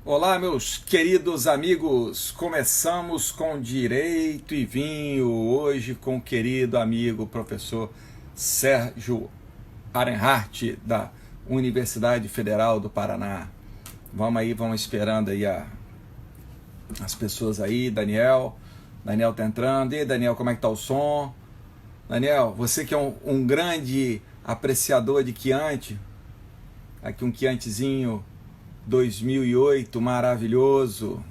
Olá, meus queridos amigos. Começamos com Direito e Vinho, hoje com o querido amigo professor Sérgio Arenhart, da Universidade Federal do Paraná. Vamos aí, vamos esperando aí as pessoas aí. Daniel tá entrando. E aí, Daniel, como é que tá o som? Daniel, você que é um grande apreciador de Chianti, aqui um Chiantizinho 2008, maravilhoso.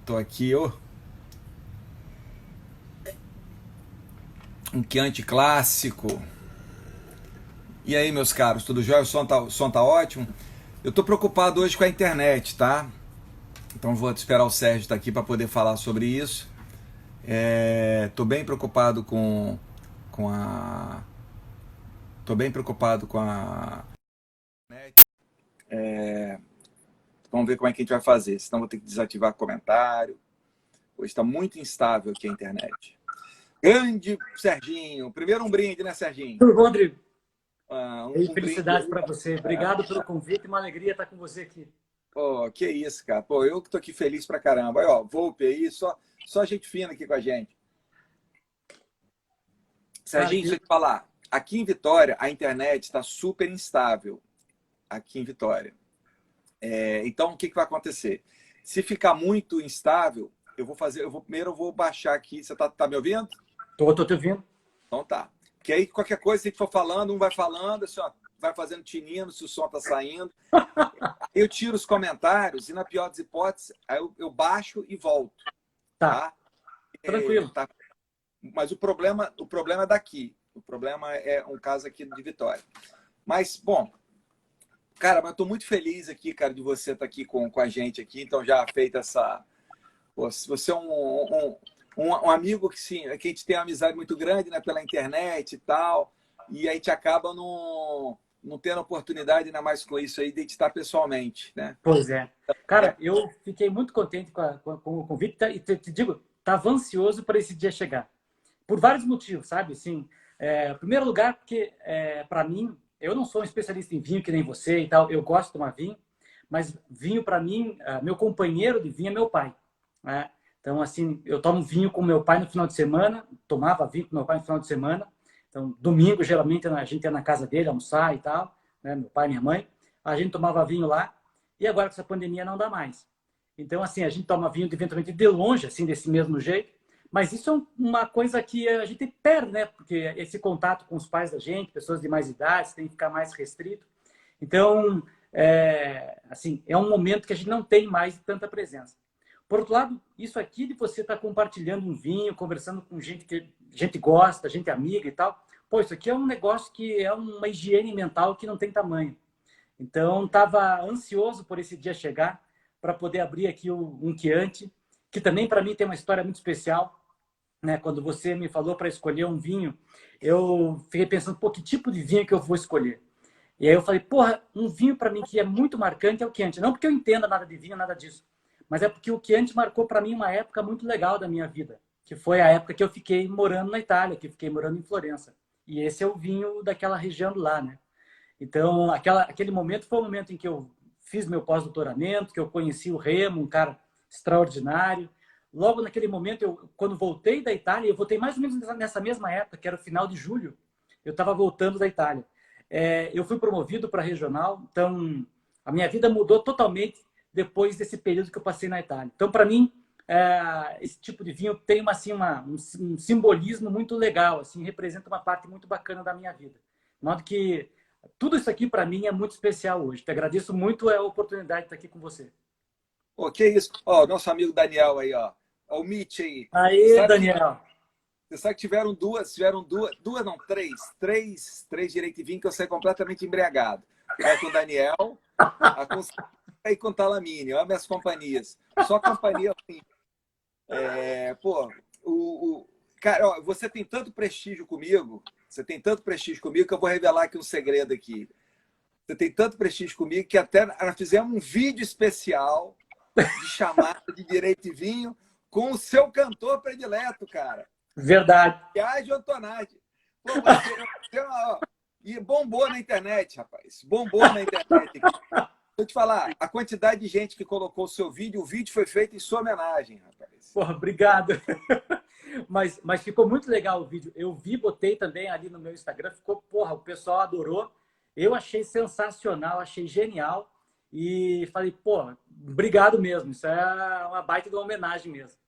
Tô aqui, ó. Um Chianti clássico. E aí, meus caros, tudo jóia? O som tá ótimo? Eu tô preocupado hoje com a internet, tá? Então vou esperar o Sérgio estar aqui para poder falar sobre isso. Tô bem preocupado com a... Tô bem preocupado com a internet. Vamos ver como é que a gente vai fazer. Senão vou ter que desativar comentário. Hoje está muito instável aqui a internet. Grande Serginho. Primeiro um brinde, né, Serginho? Tudo bom, Rodrigo? Um Felicidades brinde. para você. Obrigado pelo convite. Uma alegria estar com você aqui. Pô, que isso, cara. Pô, eu que tô aqui feliz pra caramba. Aí, ó, Volpe aí, só gente fina aqui com a gente. Cara, Serginho, deixa eu te falar. Aqui em Vitória, a internet está super instável. Aqui em Vitória. Então, o que vai acontecer? Se ficar muito instável, primeiro eu vou baixar aqui. Você tá me ouvindo? tô te ouvindo. Então tá. Porque aí qualquer coisa, se a gente for falando, um vai falando, assim, ó, vai fazendo tinindo se o som tá saindo. Eu tiro os comentários e, na pior das hipóteses, aí eu baixo e volto. Tá, Tá? tranquilo. Tá. Mas o problema é daqui. O problema é um caso aqui de Vitória. Mas, bom, cara, mas eu tô muito feliz aqui, cara, de você estar aqui com a gente aqui. Então, já feita essa... Pô, você é um amigo que, sim, que a gente tem uma amizade muito grande, né, pela internet e tal, e a gente acaba não tendo oportunidade, ainda mais com isso aí, de estar pessoalmente, né? Pois é. Cara, eu fiquei muito contente com o convite e te digo, estava ansioso para esse dia chegar. Por vários motivos, sabe? Assim, em primeiro lugar, porque, para mim, eu não sou um especialista em vinho que nem você e tal, eu gosto de tomar vinho, mas vinho, para mim, meu companheiro de vinho é meu pai, né? Então, assim, eu tomo vinho com meu pai no final de semana, tomava vinho com meu pai no final de semana. Então, domingo, geralmente, a gente ia na casa dele almoçar e tal, né? Meu pai e minha mãe. A gente tomava vinho lá. E agora, com essa pandemia, não dá mais. Então, assim, a gente toma vinho, eventualmente, de longe, assim, desse mesmo jeito. Mas isso é uma coisa que a gente perde, né? Porque esse contato com os pais da gente, pessoas de mais idade, tem que ficar mais restrito. Então, assim, é um momento que a gente não tem mais tanta presença. Por outro lado, isso aqui de você estar compartilhando um vinho, conversando com gente que a gente gosta, gente amiga e tal, pô, isso aqui é um negócio que é uma higiene mental que não tem tamanho. Então, estava ansioso por esse dia chegar para poder abrir aqui um Chianti, que também para mim tem uma história muito especial, né? Quando você me falou para escolher um vinho, eu fiquei pensando, pô, que tipo de vinho que eu vou escolher? E aí eu falei, porra, um vinho para mim que é muito marcante é o Chianti. Não porque eu entenda nada de vinho, nada disso, mas é porque o Chianti marcou para mim uma época muito legal da minha vida, que foi a época que eu fiquei morando na Itália, que eu fiquei morando em Florença. E esse é o vinho daquela região lá, né? Então, aquele momento foi o momento em que eu fiz meu pós-doutoramento, que eu conheci o Remo, um cara extraordinário. Logo naquele momento, quando voltei da Itália, eu voltei mais ou menos nessa mesma época, que era o final de julho, eu estava voltando da Itália. Eu fui promovido para regional, então a minha vida mudou totalmente depois desse período que eu passei na Itália. Então, para mim, esse tipo de vinho tem um simbolismo muito legal, assim, representa uma parte muito bacana da minha vida. De modo que tudo isso aqui, para mim, é muito especial hoje. Te agradeço muito a oportunidade de estar aqui com você. Pô, que isso? Ó, nosso amigo Daniel aí, ó. Ó, o Mitch aí. Você Aê, sabe que, Daniel! você sabe que tiveram duas não, três direito e vinho que eu saí completamente embriagado. Aí com o Daniel, com o Talamine, ó, minhas companhias. Só companhia assim. Pô, cara, ó, você tem tanto prestígio comigo, que eu vou revelar aqui um segredo aqui. Você tem tanto prestígio comigo que até nós fizemos um vídeo especial de chamada de Direito e Vinho com o seu cantor predileto, cara. Verdade. Biagio Antonati. Pô, ó, e bombou na internet, rapaz. Bombou na internet. eu te falar, a quantidade de gente que colocou o seu vídeo, o vídeo foi feito em sua homenagem, rapaz. Porra, obrigado. Mas ficou muito legal o vídeo. Eu vi, botei também ali no meu Instagram, ficou, porra, o pessoal adorou. Eu achei sensacional, achei genial. E falei, pô, obrigado mesmo. Isso é uma baita de uma homenagem mesmo.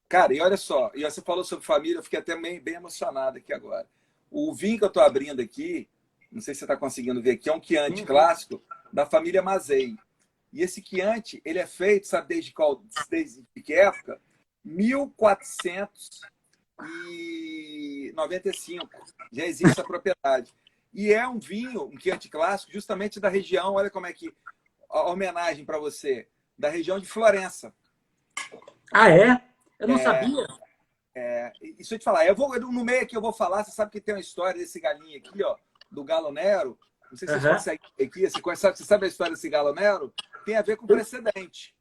Cara, e olha só, e você falou sobre família, eu fiquei até bem emocionado aqui agora. O vinho que eu estou abrindo aqui, não sei se você está conseguindo ver aqui, é um Chianti clássico da família Mazei. E esse Chianti, ele é feito, sabe desde que época? 1495. Já existe essa propriedade. E é um vinho, um Chianti clássico, justamente da região, olha como é que, a homenagem para você, da região de Florença. Ah, é? Eu não sabia. Isso eu te falar, no meio aqui eu vou falar, você sabe que tem uma história desse galinho aqui, ó, do Galo Nero. Não sei se você consegue aqui, você sabe a história desse Galo Nero? Tem a ver com precedente.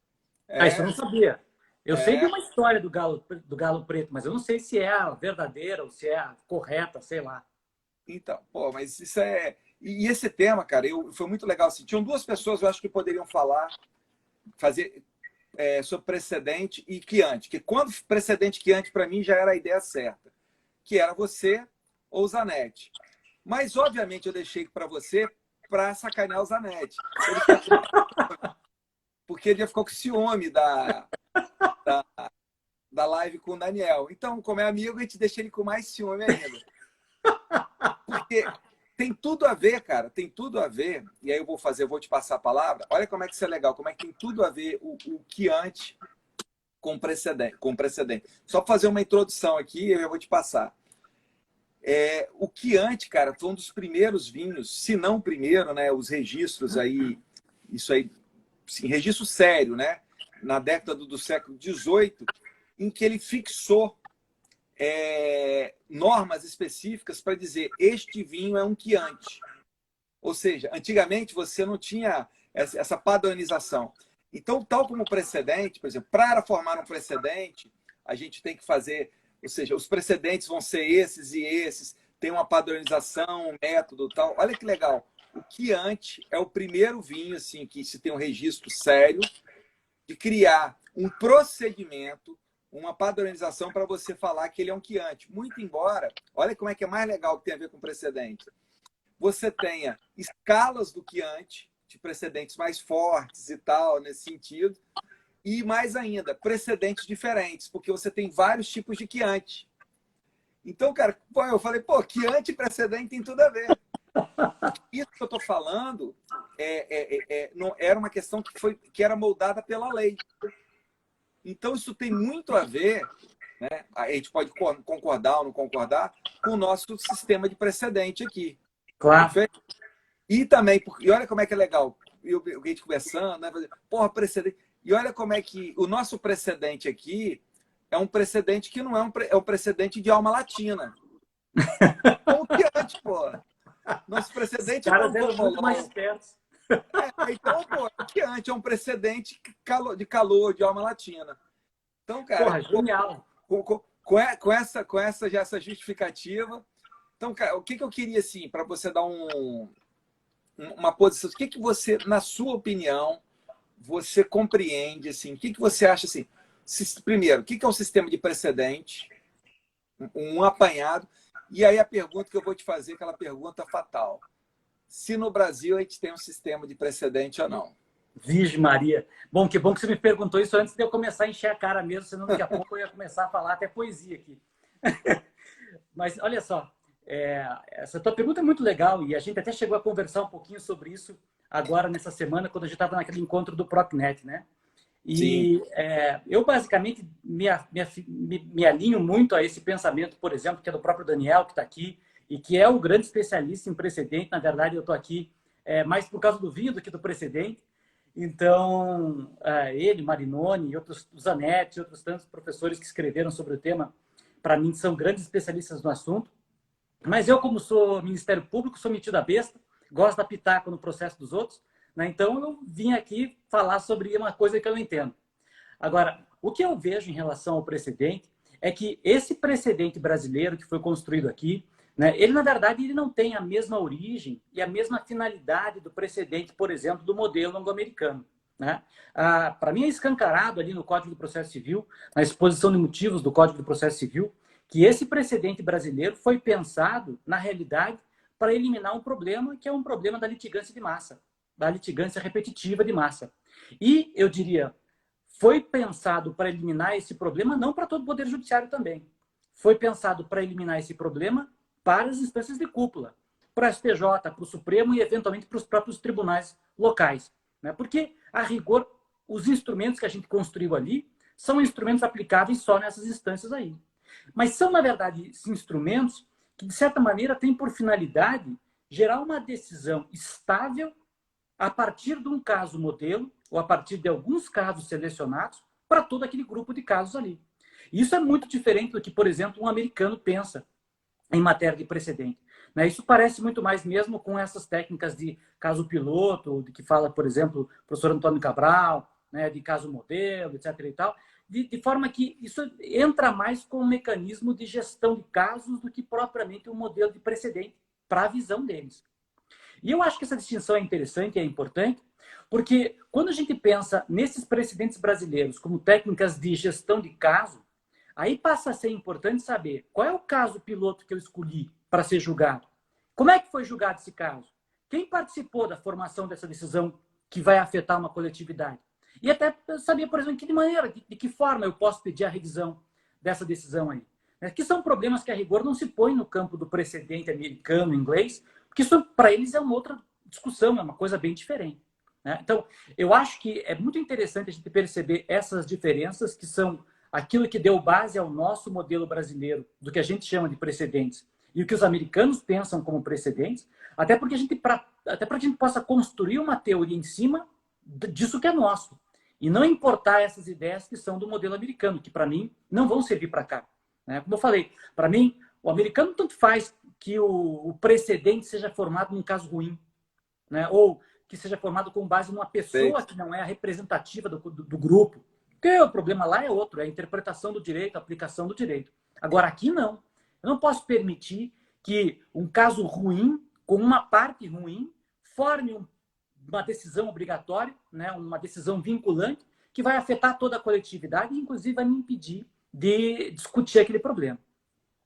Isso eu não sabia. Eu sei de uma história do galo preto, mas eu não sei se é a verdadeira ou se é a correta, sei lá. Então, pô, mas isso é... E esse tema, cara, foi muito legal. Assim, tinham duas pessoas, eu acho, que poderiam fazer sobre precedente e Chianti. Que quando precedente Chianti, para mim, já era a ideia certa. Que era você ou o Zanetti. Mas, obviamente, eu deixei para você para sacanear o Zanetti. Porque ele já ficou com ciúme da live com o Daniel. Então, como é amigo, a gente deixa ele com mais ciúme ainda. Porque tem tudo a ver, cara, tem tudo a ver. E aí eu vou te passar a palavra. Olha como é que isso é legal, como é que tem tudo a ver o Chianti com precedente. Só para fazer uma introdução aqui, eu vou te passar. O Chianti, cara, foi um dos primeiros vinhos, se não o primeiro, né? Os registros aí, isso aí, sim, registro sério, né? Na década do século XVIII, em que ele fixou normas específicas para dizer este vinho é um Chianti. Ou seja, antigamente você não tinha essa padronização. Então, tal como precedente, por exemplo, para formar um precedente, a gente tem que fazer, ou seja, os precedentes vão ser esses e esses, tem uma padronização, um método tal. Olha que legal. O Chianti é o primeiro vinho assim, que se tem um registro sério de criar um procedimento, uma padronização para você falar que ele é um Chianti. Muito embora, olha como é que é mais legal que tem a ver com precedente. Você tenha escalas do Chianti, de precedentes mais fortes e tal, nesse sentido, e mais ainda, precedentes diferentes, porque você tem vários tipos de Chianti. Então, cara, eu falei, Chianti e precedente tem tudo a ver. Isso que eu estou falando não era uma questão que era moldada pela lei. Então, isso tem muito a ver, né? A gente pode concordar ou não concordar, com o nosso sistema de precedente aqui. Claro. Perfeito? E também, e olha como é que é legal, a gente conversando, né? Precedente. E olha como é que o nosso precedente aqui é um precedente que não é um precedente de alma latina. Então, o Chianti, nosso precedente é muito mais espertos. Então, o Chianti é um precedente de calor, de alma latina. Então, cara, genial. Com essa justificativa. Então, cara, o que eu queria, assim, para você dar uma posição, o que você, na sua opinião, você compreende, assim, o que você acha, assim, primeiro, o que é um sistema de precedente, um apanhado, e aí a pergunta que eu vou te fazer, aquela pergunta fatal. Se no Brasil a gente tem um sistema de precedente ou não. Virgem Maria. Que bom que você me perguntou isso antes de eu começar a encher a cara mesmo, senão daqui a pouco eu ia começar a falar até poesia aqui. Mas olha só, essa tua pergunta é muito legal e a gente até chegou a conversar um pouquinho sobre isso agora nessa semana, quando a gente estava naquele encontro do ProcNet, né? E eu basicamente me alinho muito a esse pensamento, por exemplo, que é do próprio Daniel, que está aqui, e que é o grande especialista em precedente. Na verdade, eu estou aqui mais por causa do vinho do que do precedente. Então, ele, Marinoni, e outros, Zanetti, e outros tantos professores que escreveram sobre o tema, para mim, são grandes especialistas no assunto. Mas eu, como sou Ministério Público, sou metido a besta, gosto da pitaco no processo dos outros, né? Então, eu vim aqui falar sobre uma coisa que eu não entendo. Agora, o que eu vejo em relação ao precedente é que esse precedente brasileiro que foi construído aqui, né? Ele, na verdade, ele não tem a mesma origem e a mesma finalidade do precedente, por exemplo, do modelo anglo-americano, né? Para mim é escancarado ali no Código do Processo Civil, na exposição de motivos do Código do Processo Civil, que esse precedente brasileiro foi pensado, na realidade, para eliminar um problema que é um problema da litigância de massa, da litigância repetitiva de massa. E, eu diria, foi pensado para eliminar esse problema não para todo o Poder Judiciário também. Foi pensado para eliminar esse problema para as instâncias de cúpula, para o STJ, para o Supremo e, eventualmente, para os próprios tribunais locais, né? Porque, a rigor, os instrumentos que a gente construiu ali são instrumentos aplicáveis só nessas instâncias aí. Mas são, na verdade, instrumentos que, de certa maneira, têm por finalidade gerar uma decisão estável a partir de um caso modelo, ou a partir de alguns casos selecionados, para todo aquele grupo de casos ali. Isso é muito diferente do que, por exemplo, um americano pensa em matéria de precedente. Isso parece muito mais mesmo com essas técnicas de caso piloto, de que fala, por exemplo, o professor Antônio Cabral, de caso modelo, etc. e tal, de forma que isso entra mais com um mecanismo de gestão de casos do que propriamente um modelo de precedente para a visão deles. E eu acho que essa distinção é interessante e é importante, porque quando a gente pensa nesses precedentes brasileiros como técnicas de gestão de caso, aí passa a ser importante saber qual é o caso piloto que eu escolhi para ser julgado. Como é que foi julgado esse caso? Quem participou da formação dessa decisão que vai afetar uma coletividade? E até saber, por exemplo, de que maneira, de que forma eu posso pedir a revisão dessa decisão aí. Que são problemas que, a rigor, não se põem no campo do precedente americano, inglês, porque isso, para eles, é uma outra discussão, é uma coisa bem diferente. Então, eu acho que é muito interessante a gente perceber essas diferenças, que são aquilo que deu base ao nosso modelo brasileiro, do que a gente chama de precedentes, e o que os americanos pensam como precedentes, até para que a gente possa construir uma teoria em cima disso que é nosso, e não importar essas ideias que são do modelo americano, que, para mim, não vão servir para cá. Como eu falei, para mim, o americano tanto faz que o precedente seja formado num caso ruim, ou que seja formado com base numa pessoa que não é a representativa do grupo. Porque o problema lá é outro, é a interpretação do direito, a aplicação do direito. Agora, aqui não. Eu não posso permitir que um caso ruim, com uma parte ruim, forme uma decisão obrigatória, uma decisão vinculante, que vai afetar toda a coletividade e, inclusive, vai me impedir de discutir aquele problema.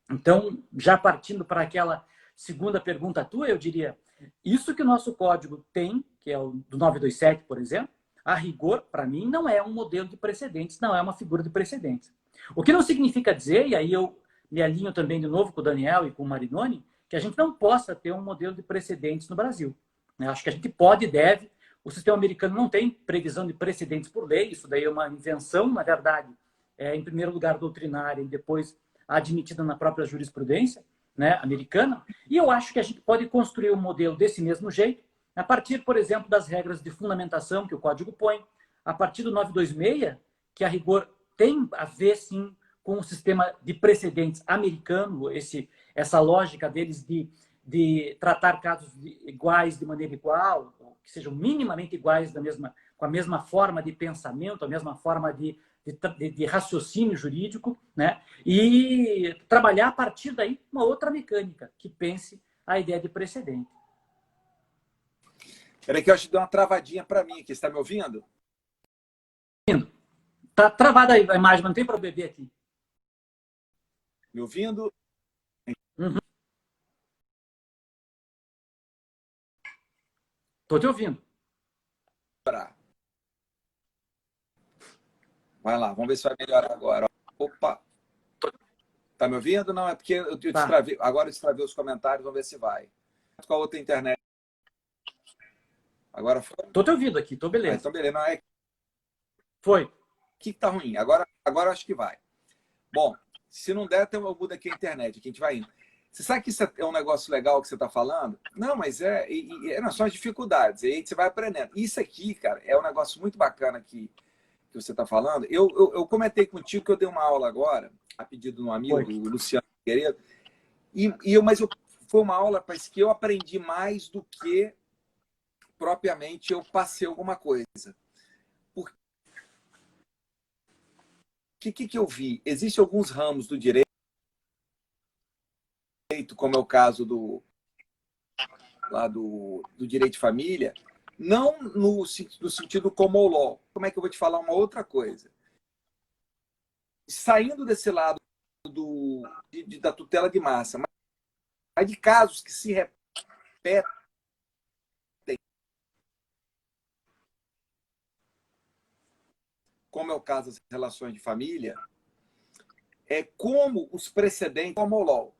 Então, já partindo para aquela segunda pergunta tua, eu diria, isso que o nosso código tem, que é o do 927, por exemplo, a rigor, para mim, não é um modelo de precedentes, não é uma figura de precedentes. O que não significa dizer, e aí eu me alinho também de novo com o Daniel e com o Marinoni, que a gente não possa ter um modelo de precedentes no Brasil. Eu acho que a gente pode e deve. O sistema americano não tem previsão de precedentes por lei, isso daí é uma invenção, na verdade, em primeiro lugar doutrinária e depois admitida na própria jurisprudência americana. E eu acho que a gente pode construir um modelo desse mesmo jeito, a partir, por exemplo, das regras de fundamentação que o Código põe, a partir do 926, que a rigor tem a ver, sim, com o sistema de precedentes americano, essa lógica deles de tratar casos iguais de maneira igual, que sejam minimamente iguais com a mesma forma de pensamento, a mesma forma de raciocínio jurídico, e trabalhar a partir daí uma outra mecânica que pense a ideia de precedente. Espera aí que eu acho que deu uma travadinha para mim aqui. Você está me ouvindo? Está travada a imagem, mas não tem para beber aqui. Me ouvindo? Uhum. Estou te ouvindo. Vai lá, vamos ver se vai melhorar agora. Opa! Tá me ouvindo? Não, é porque eu destravei. Agora eu destravei os comentários, vamos ver se vai. Com a outra internet. Agora foi? Estou te ouvindo aqui, estou beleza. Então, beleza. Não é... Foi. O que está ruim? Agora acho que vai. Bom, se não der, então eu mudo aqui a internet, que a gente vai indo. Você sabe que isso é um negócio legal que você está falando? Não, mas não, são as dificuldades. Aí você vai aprendendo. Isso aqui, cara, é um negócio muito bacana que você está falando. Eu comentei contigo que eu dei uma aula agora, a pedido de um amigo, o Luciano Figueiredo, mas foi uma aula, parece que eu aprendi mais do que propriamente eu passei alguma coisa. O que eu vi? Existem alguns ramos do direito como é o caso do direito de família, não no sentido common law. Como é que eu vou te falar uma outra coisa? Saindo desse lado da tutela de massa, mas de casos que se repetem, como é o caso das relações de família, é como os precedentes, common law,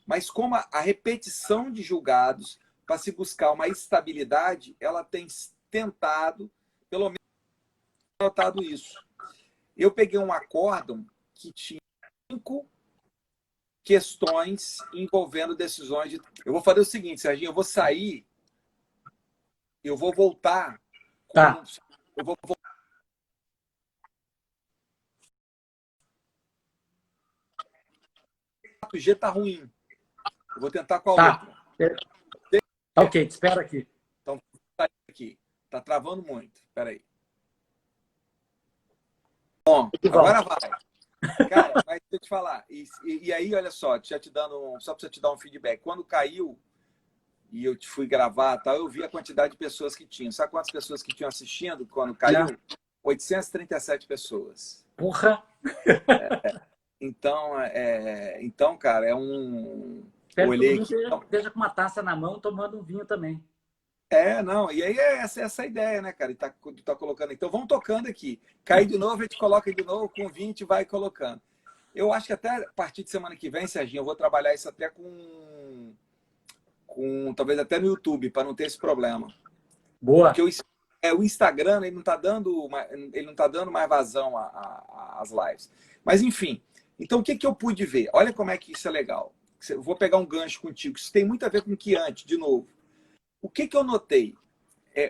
mas como a repetição de julgados para se buscar uma estabilidade, ela tem tentado, pelo menos, notado isso. Eu peguei um acórdão que tinha 5 questões envolvendo decisões de... Eu vou fazer o seguinte, Serginho, eu vou sair, eu vou voltar... Tá. Eu vou voltar. O G tá ruim. Eu vou tentar com a outra. Tá ok, te espero aqui. Então, tá aqui. Tá travando muito. Espera aí. Bom, agora vai. Cara, mas deixa eu te falar. E aí, olha só, só para você te dar um feedback. Quando caiu e eu te fui gravar, tal, eu vi a quantidade de pessoas que tinham. Sabe quantas pessoas que tinham assistindo quando caiu? Não. 837 pessoas. Porra! Então, cara, é um... Espero Olhei que todo aqui. mundo esteja com uma taça na mão tomando um vinho também. Não, e aí é essa a ideia, né, cara? E tá colocando. Então vamos tocando aqui. Cai de novo, a gente coloca de novo, com 20 vai colocando. Eu acho que até a partir de semana que vem, Serginho, eu vou trabalhar isso até com talvez até no YouTube, para não ter esse problema. Boa. Porque o Instagram, ele não tá dando mais vazão às lives. Mas, enfim. Então, o que eu pude ver? Olha como é que isso é legal. Eu vou pegar um gancho contigo. Isso tem muito a ver com o que antes, de novo. O que eu notei?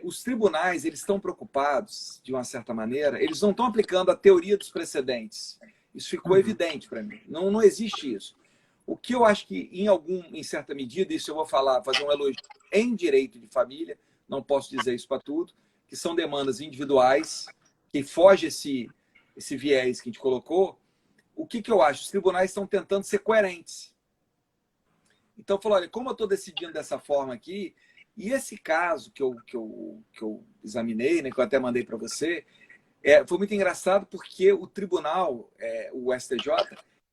Os tribunais, eles estão preocupados, de uma certa maneira, eles não estão aplicando a teoria dos precedentes. Isso ficou evidente para mim. Não existe isso. O que eu acho que, em certa medida, isso eu vou fazer um elogio em direito de família, não posso dizer isso para tudo, que são demandas individuais, que foge esse viés que a gente colocou. O que eu acho? Os tribunais estão tentando ser coerentes. Então, eu falo, olha, como eu estou decidindo dessa forma aqui, e esse caso que eu examinei, né, que eu até mandei para você, foi muito engraçado porque o tribunal, o STJ,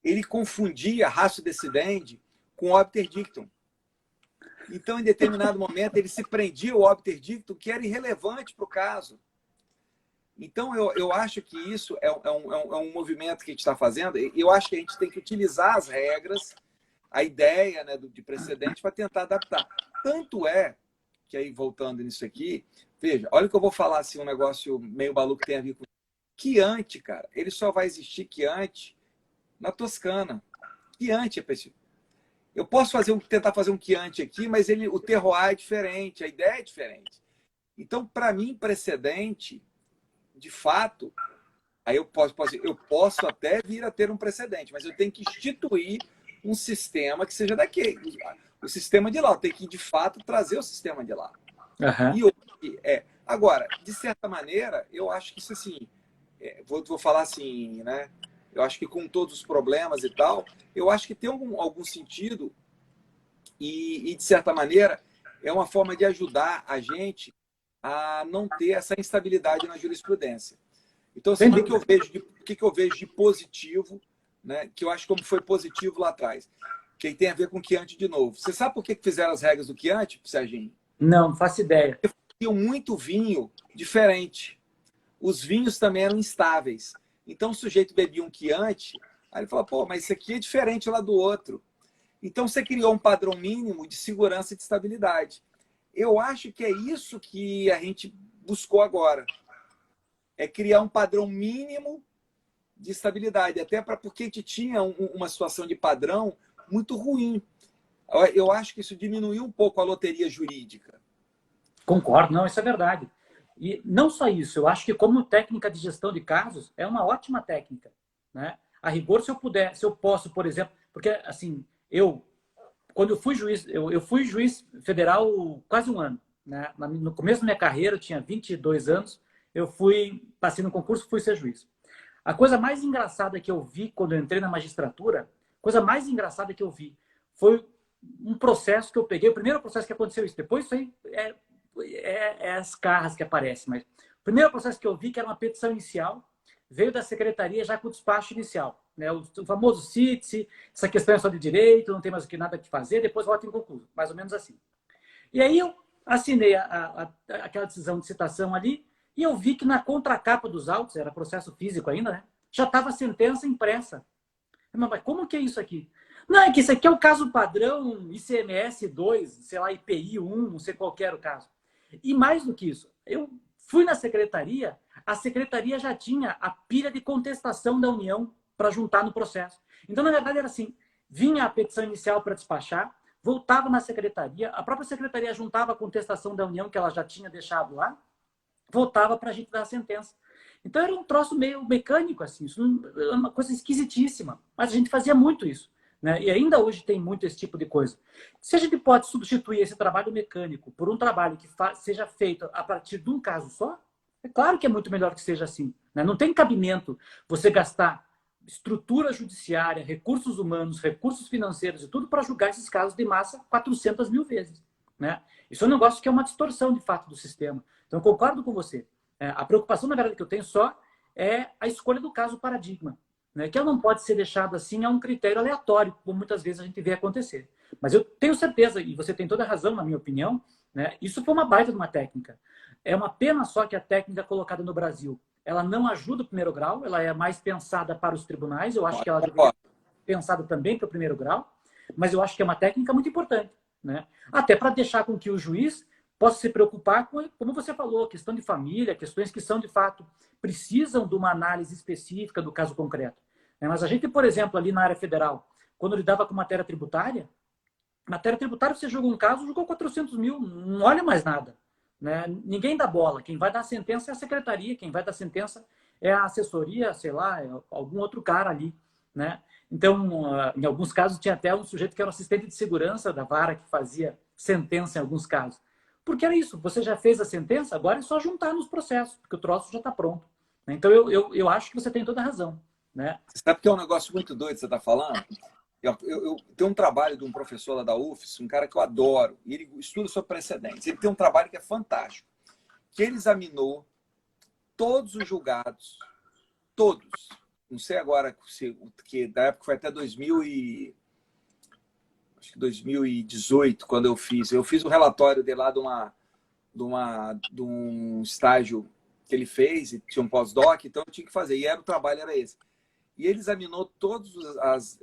ele confundia ratio decidendi com obter dictum. Então, em determinado momento, ele se prendia ao obter dictum, que era irrelevante para o caso. Então, eu acho que isso é um movimento que a gente está fazendo. Eu acho que a gente tem que utilizar as regras, a ideia, né, de precedente para tentar adaptar. Tanto é que aí, voltando nisso aqui, veja, olha o que eu vou falar, assim, um negócio meio maluco que tem a ver com Chianti, cara. Ele só vai existir Chianti na Toscana. Chianti é preciso. Eu posso tentar fazer um Chianti aqui, mas o terroir é diferente, a ideia é diferente. Então, para mim, precedente, de fato, aí eu posso até vir a ter um precedente, mas eu tenho que instituir um sistema que seja daquele. O sistema de lá, eu tenho que, de fato, trazer o sistema de lá. Agora, de certa maneira, eu acho que isso, assim, vou falar assim, né? Eu acho que com todos os problemas e tal, eu acho que tem algum sentido e, de certa maneira, é uma forma de ajudar a gente a não ter essa instabilidade na jurisprudência. Então, assim, o que eu vejo de positivo, né? Que eu acho como foi positivo lá atrás, que tem a ver com o Chianti de novo. Você sabe por que fizeram as regras do Chianti, Serginho? Não faço ideia. Porque tinham muito vinho diferente. Os vinhos também eram instáveis. Então, o sujeito bebia um Chianti, aí ele falou, pô, mas isso aqui é diferente lá do outro. Então, você criou um padrão mínimo de segurança e de estabilidade. Eu acho que é isso que a gente buscou agora. É criar um padrão mínimo de estabilidade. Até porque a gente tinha uma situação de padrão muito ruim. Eu acho que isso diminuiu um pouco a loteria jurídica. Concordo, não, isso é verdade. E não só isso, eu acho que como técnica de gestão de casos, é uma ótima técnica, né? A rigor, se eu posso, por exemplo, porque assim, quando eu fui juiz, eu fui juiz federal quase um ano, né? No começo da minha carreira, eu tinha 22 anos, passei no concurso, fui ser juiz. A coisa mais engraçada que eu vi quando eu entrei na magistratura, coisa mais engraçada que eu vi foi um processo que eu peguei, o primeiro processo que aconteceu isso. Depois isso aí as carras que aparecem, mas o primeiro processo que eu vi, que era uma petição inicial, veio da secretaria já com o despacho inicial, né? O famoso CITES, essa questão é só de direito, não tem mais nada que fazer, depois vota em concurso, mais ou menos assim. E aí eu assinei aquela decisão de citação ali e eu vi que na contracapa dos autos, era processo físico ainda, né? Já estava a sentença impressa. Mas como que é isso aqui? Não, é que isso aqui é o caso padrão ICMS 2, sei lá, IPI 1, não sei qual era o caso. E mais do que isso, eu fui na secretaria, a secretaria já tinha a pilha de contestação da União para juntar no processo. Então, na verdade, era assim, vinha a petição inicial para despachar, voltava na secretaria, a própria secretaria juntava a contestação da União que ela já tinha deixado lá, voltava para a gente dar a sentença. Então, era um troço meio mecânico, assim, isso é uma coisa esquisitíssima, mas a gente fazia muito isso. Né? E ainda hoje tem muito esse tipo de coisa. Se a gente pode substituir esse trabalho mecânico por um trabalho que seja feito a partir de um caso só, é claro que é muito melhor que seja assim. Né? Não tem cabimento você gastar estrutura judiciária, recursos humanos, recursos financeiros e tudo para julgar esses casos de massa 400 mil vezes. Né? Isso é um negócio que é uma distorção, de fato, do sistema. Então, eu concordo com você. A preocupação, na verdade, que eu tenho só é a escolha do caso paradigma. Né, que ela não pode ser deixada assim a um critério aleatório, como muitas vezes a gente vê acontecer. Mas eu tenho certeza, e você tem toda a razão, na minha opinião, né, isso foi uma baita de uma técnica. É uma pena só que a técnica colocada no Brasil, ela não ajuda o primeiro grau, ela é mais pensada para os tribunais, eu acho que ela deveria ser pensada também para o primeiro grau, mas eu acho que é uma técnica muito importante. Né? Até para deixar com que o juiz possa se preocupar com, como você falou, questão de família, questões que são, de fato, precisam de uma análise específica do caso concreto. Mas a gente, por exemplo, ali na área federal, quando lidava com matéria tributária você julga um caso, julgou 400 mil, não olha mais nada. Né? Ninguém dá bola. Quem vai dar sentença é a secretaria, quem vai dar sentença é a assessoria, sei lá, é algum outro cara ali. Né? Então, em alguns casos, tinha até um sujeito que era um assistente de segurança da vara que fazia sentença em alguns casos. Porque era isso, você já fez a sentença, agora é só juntar nos processos, porque o troço já está pronto. Então, eu acho que você tem toda a razão. Né? Você sabe que é um negócio muito doido que você está falando? Eu tenho um trabalho de um professor lá da UFS, um cara que eu adoro, e ele estuda sobre precedentes. Ele tem um trabalho que é fantástico, que ele examinou todos os julgados, todos. Não sei agora, que da época foi até 2018, quando eu fiz. Eu fiz o relatório de lá de um estágio que ele fez, e tinha um pós-doc, então eu tinha que fazer. E o trabalho era esse. E ele examinou todas as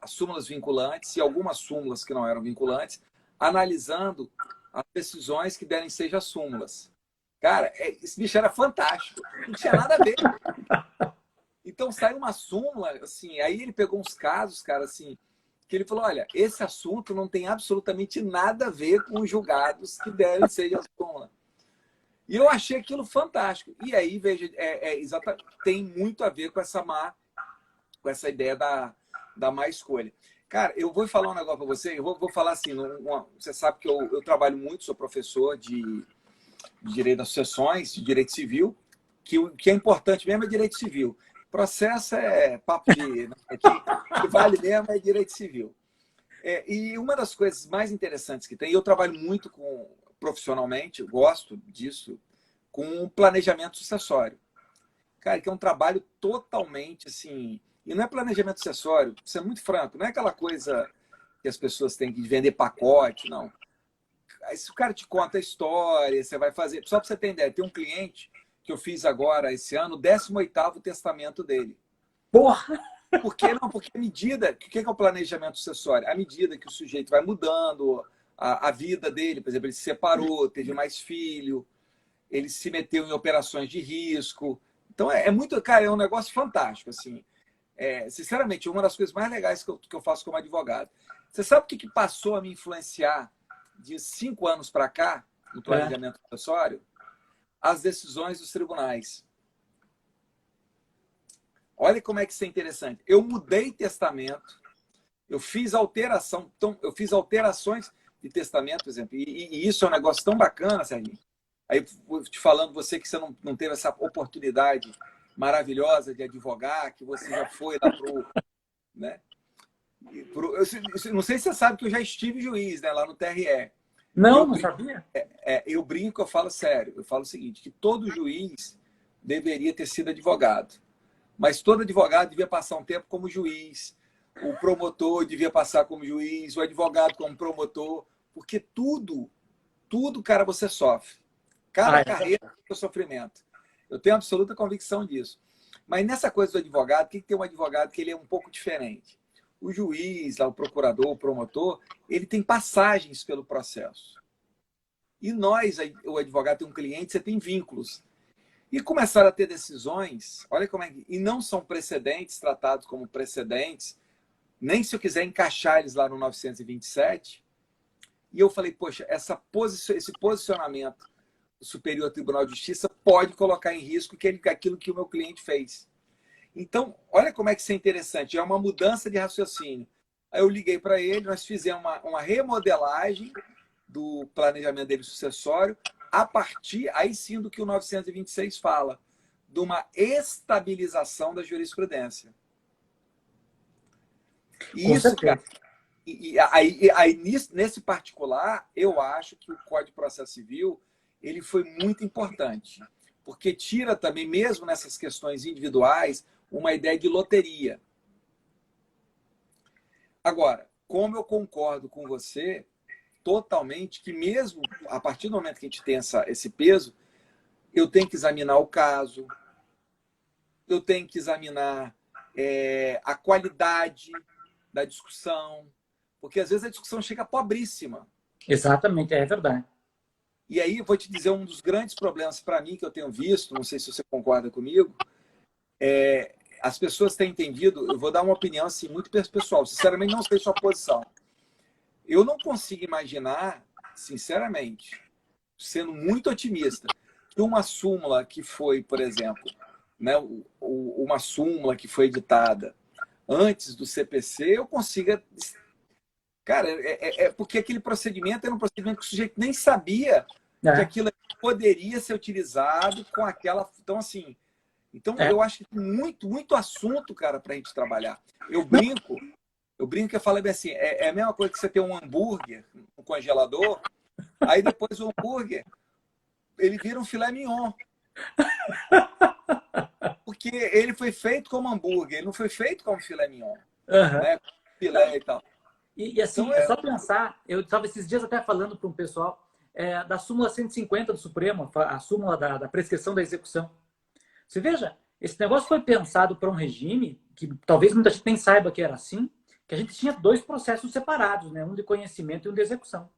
súmulas vinculantes e algumas súmulas que não eram vinculantes, analisando as decisões que derem seja súmulas. Cara, esse bicho era fantástico. Não tinha nada a ver. Então, saiu uma súmula, assim, aí ele pegou uns casos, cara, assim, que ele falou, olha, esse assunto não tem absolutamente nada a ver com os julgados que derem seja súmula. E eu achei aquilo fantástico. E aí, veja, exatamente, tem muito a ver com com essa ideia da má escolha. Cara, eu vou falar um negócio para você, eu vou falar assim, você sabe que eu trabalho muito, sou professor de direito das sucessões, de direito civil, que o que é importante mesmo é direito civil. Processo é papo de... que vale mesmo é direito civil. E uma das coisas mais interessantes que tem, eu trabalho muito profissionalmente, eu gosto disso, com planejamento sucessório. Cara, que é um trabalho totalmente assim... E não é planejamento sucessório, isso é muito franco, não é aquela coisa que as pessoas têm que vender pacote, não. Aí, se o cara te conta a história, você vai fazer... Só para você ter ideia, tem um cliente que eu fiz agora, esse ano, o 18º testamento dele. Porra! Por que não? Porque à medida... O que é o planejamento sucessório? À medida que o sujeito vai mudando a vida dele, por exemplo, ele se separou, teve mais filho, ele se meteu em operações de risco. Então, muito... Cara, é um negócio fantástico, assim. Sinceramente, uma das coisas mais legais que eu faço como advogado. Você sabe o que passou a me influenciar de 5 anos para cá, no planejamento sucessório? As decisões dos tribunais. Olha como é que isso é interessante. Eu mudei testamento, eu fiz alteração, eu fiz alterações de testamento, por exemplo, e isso é um negócio tão bacana, Serginho. Aí, te falando, você que você não teve essa oportunidade maravilhosa de advogar, que você já foi lá pro... Né? Não sei se você sabe que eu já estive juiz, né, lá no TRE. Não, não sabia? Eu brinco, eu falo sério. Eu falo o seguinte, que todo juiz deveria ter sido advogado. Mas todo advogado devia passar um tempo como juiz, o promotor devia passar como juiz, o advogado como promotor, porque tudo, cara, você sofre. Cada carreira tem o sofrimento. Eu tenho absoluta convicção disso. Mas nessa coisa do advogado, o que tem um advogado que ele é um pouco diferente? O juiz, o procurador, o promotor, ele tem passagens pelo processo. E nós, o advogado tem um cliente, você tem vínculos. E começaram a ter decisões, olha como é que... E não são precedentes, tratados como precedentes, nem se eu quiser encaixar eles lá no 927. E eu falei, poxa, esse posicionamento do Superior Tribunal de Justiça pode colocar em risco aquilo que o meu cliente fez. Então, olha como é que isso é interessante, é uma mudança de raciocínio. Aí eu liguei para ele, nós fizemos uma remodelagem do planejamento dele sucessório, a partir, aí sim, do que o 926 fala, de uma estabilização da jurisprudência. E isso, cara, aí, nesse particular, eu acho que o Código de Processo Civil ele foi muito importante, porque tira também, mesmo nessas questões individuais, uma ideia de loteria. Agora, como eu concordo com você totalmente que mesmo a partir do momento que a gente tem esse peso, eu tenho que examinar o caso, eu tenho que examinar a qualidade da discussão, porque às vezes a discussão chega pobríssima. Exatamente, é verdade. E aí eu vou te dizer um dos grandes problemas para mim que eu tenho visto, não sei se você concorda comigo, as pessoas têm entendido, eu vou dar uma opinião assim, muito pessoal, sinceramente não sei sua posição. Eu não consigo imaginar, sinceramente, sendo muito otimista, que uma súmula que foi, por exemplo, né, uma súmula que foi editada antes do CPC, eu consiga... Cara, porque aquele procedimento era um procedimento que o sujeito nem sabia que aquilo poderia ser utilizado com aquela... Então, assim... eu acho que tem muito assunto, cara, para a gente trabalhar. Eu brinco que eu falo bem assim, é a mesma coisa que você ter um hambúrguer no congelador, aí depois o hambúrguer, ele vira um filé mignon. Porque ele foi feito como hambúrguer, ele não foi feito como filé mignon. Né? Filé e tal. E assim, então, é só pensar, eu estava esses dias até falando para um pessoal da súmula 150 do Supremo, a súmula da prescrição da execução. Você veja, esse negócio foi pensado para um regime que talvez muita gente nem saiba que era assim, que a gente tinha dois processos separados, né? Um de conhecimento e um de execução.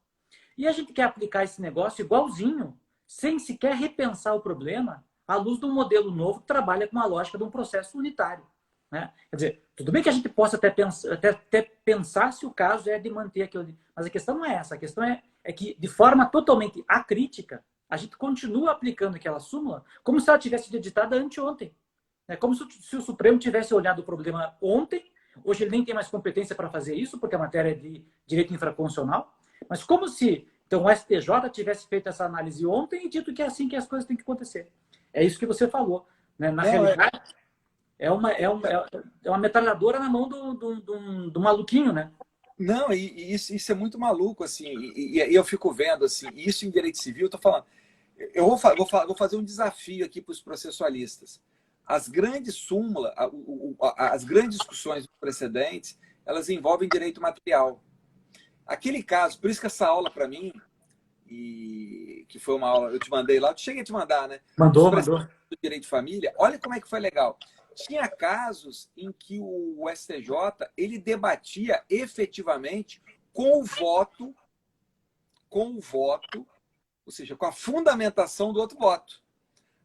E a gente quer aplicar esse negócio igualzinho, sem sequer repensar o problema, à luz de um modelo novo que trabalha com a lógica de um processo unitário. Né? Quer dizer, tudo bem que a gente possa até pensar se o caso é de manter aquilo, mas a questão não é essa. A questão é que, de forma totalmente acrítica, a gente continua aplicando aquela súmula como se ela tivesse sido editada anteontem. É como se o Supremo tivesse olhado o problema ontem. Hoje ele nem tem mais competência para fazer isso, porque a matéria é de direito infraconstitucional. Mas como se então, o STJ tivesse feito essa análise ontem e dito que é assim que as coisas têm que acontecer. É isso que você falou. Né? Na realidade, é uma metralhadora na mão do maluquinho, né? Não, e isso é muito maluco, assim. E eu fico vendo, assim, isso em direito civil, eu tô falando... Eu vou fazer um desafio aqui para os processualistas. As grandes súmulas, as grandes discussões precedentes, elas envolvem direito material. Aquele caso, por isso que essa aula para mim, que foi uma aula, eu te mandei lá, eu cheguei a te mandar, né? Mandou. Do direito de família, olha como é que foi legal. Tinha casos em que o STJ, ele debatia efetivamente com o voto, ou seja, com a fundamentação do outro voto.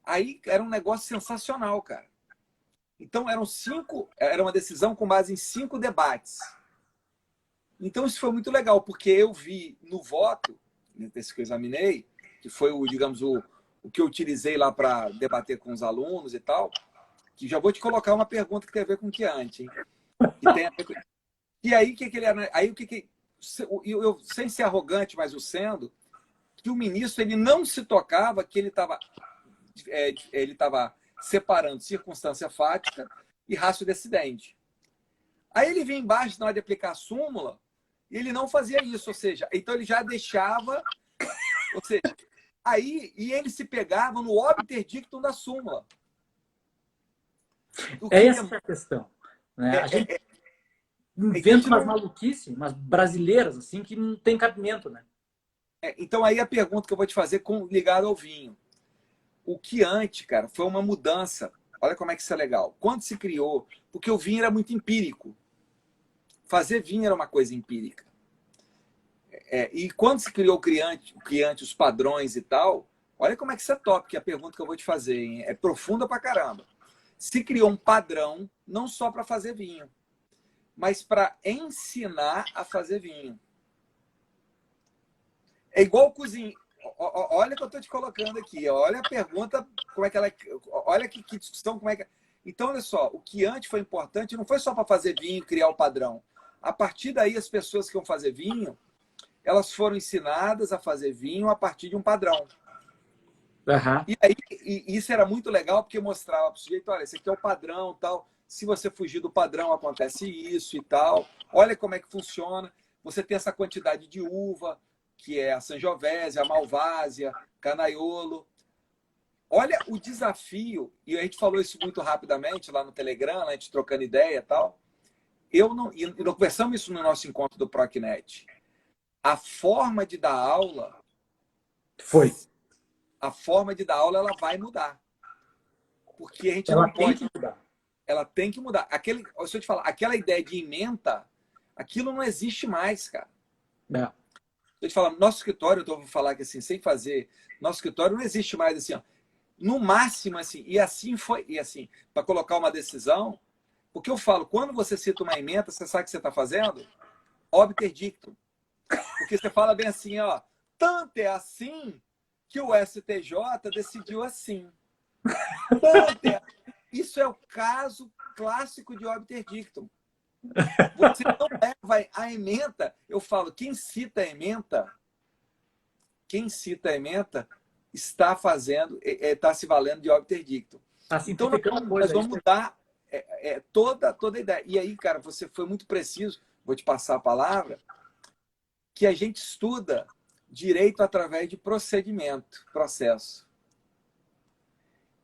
Aí era um negócio sensacional, cara. Então era uma decisão com base em 5 debates. Então isso foi muito legal, porque eu vi no voto, desse que eu examinei, que foi digamos, o que eu utilizei lá para debater com os alunos e tal, que já vou te colocar uma pergunta que tem a ver com o que antes, hein? E aí, eu, sem ser arrogante, mas o sendo, que o ministro ele não se tocava que ele estava separando circunstância fática e ratio decidente. Aí ele vinha embaixo na hora de aplicar a súmula e ele não fazia isso, ou seja, então ele já deixava, ou seja, aí e ele se pegava no obter dictum da súmula. É essa a questão. Né? A gente inventa umas maluquices, umas brasileiras, assim, que não tem cabimento, né? Então aí a pergunta que eu vou te fazer ligado ao vinho. O Chianti, cara, foi uma mudança. Olha como é que isso é legal. Quando se criou, porque o vinho era muito empírico. Fazer vinho era uma coisa empírica. E quando se criou o Chianti, os padrões e tal, olha como é que isso é top, que é a pergunta que eu vou te fazer, hein? É profunda pra caramba. Se criou um padrão, não só para fazer vinho, mas para ensinar a fazer vinho. É igual cozinha. Olha o que eu estou te colocando aqui. Olha a pergunta, como é que ela. Olha que discussão, como é que. Então, olha só, o Chianti foi importante, não foi só para fazer vinho, criar o padrão. A partir daí, as pessoas que iam fazer vinho, elas foram ensinadas a fazer vinho a partir de um padrão. Uhum. E aí, isso era muito legal, porque mostrava para o sujeito, olha, esse aqui é o padrão, tal. Se você fugir do padrão, acontece isso e tal. Olha como é que funciona. Você tem essa quantidade de uva, que é a Sangiovese, a Malvásia, Canaiolo. Olha o desafio, e a gente falou isso muito rapidamente lá no Telegram, a gente trocando ideia e tal. E nós conversamos isso no nosso encontro do Procnet. A forma de dar aula... A forma de dar aula, ela vai mudar. Porque a gente ela não pode... tem que mudar. Ela tem que mudar. Se eu te falar, aquela ideia de ementa, aquilo não existe mais, cara. É. Eu te falo, nosso escritório, eu vou falar que assim, sem fazer, nosso escritório não existe mais assim, ó. No máximo, assim, e assim foi, e assim, para colocar uma decisão, porque eu falo, quando você cita uma ementa, você sabe o que você está fazendo? Obter dictum. Porque você fala bem assim, ó, tanto é assim que o STJ decidiu assim. Tanto é... Isso é o caso clássico de obter dictum. Você não leva a ementa, eu falo, quem cita a ementa está fazendo, está se valendo de obter dictum. Então nós vamos mudar toda a ideia. E aí, cara, você foi muito preciso, vou te passar a palavra, que a gente estuda direito através de procedimento, processo.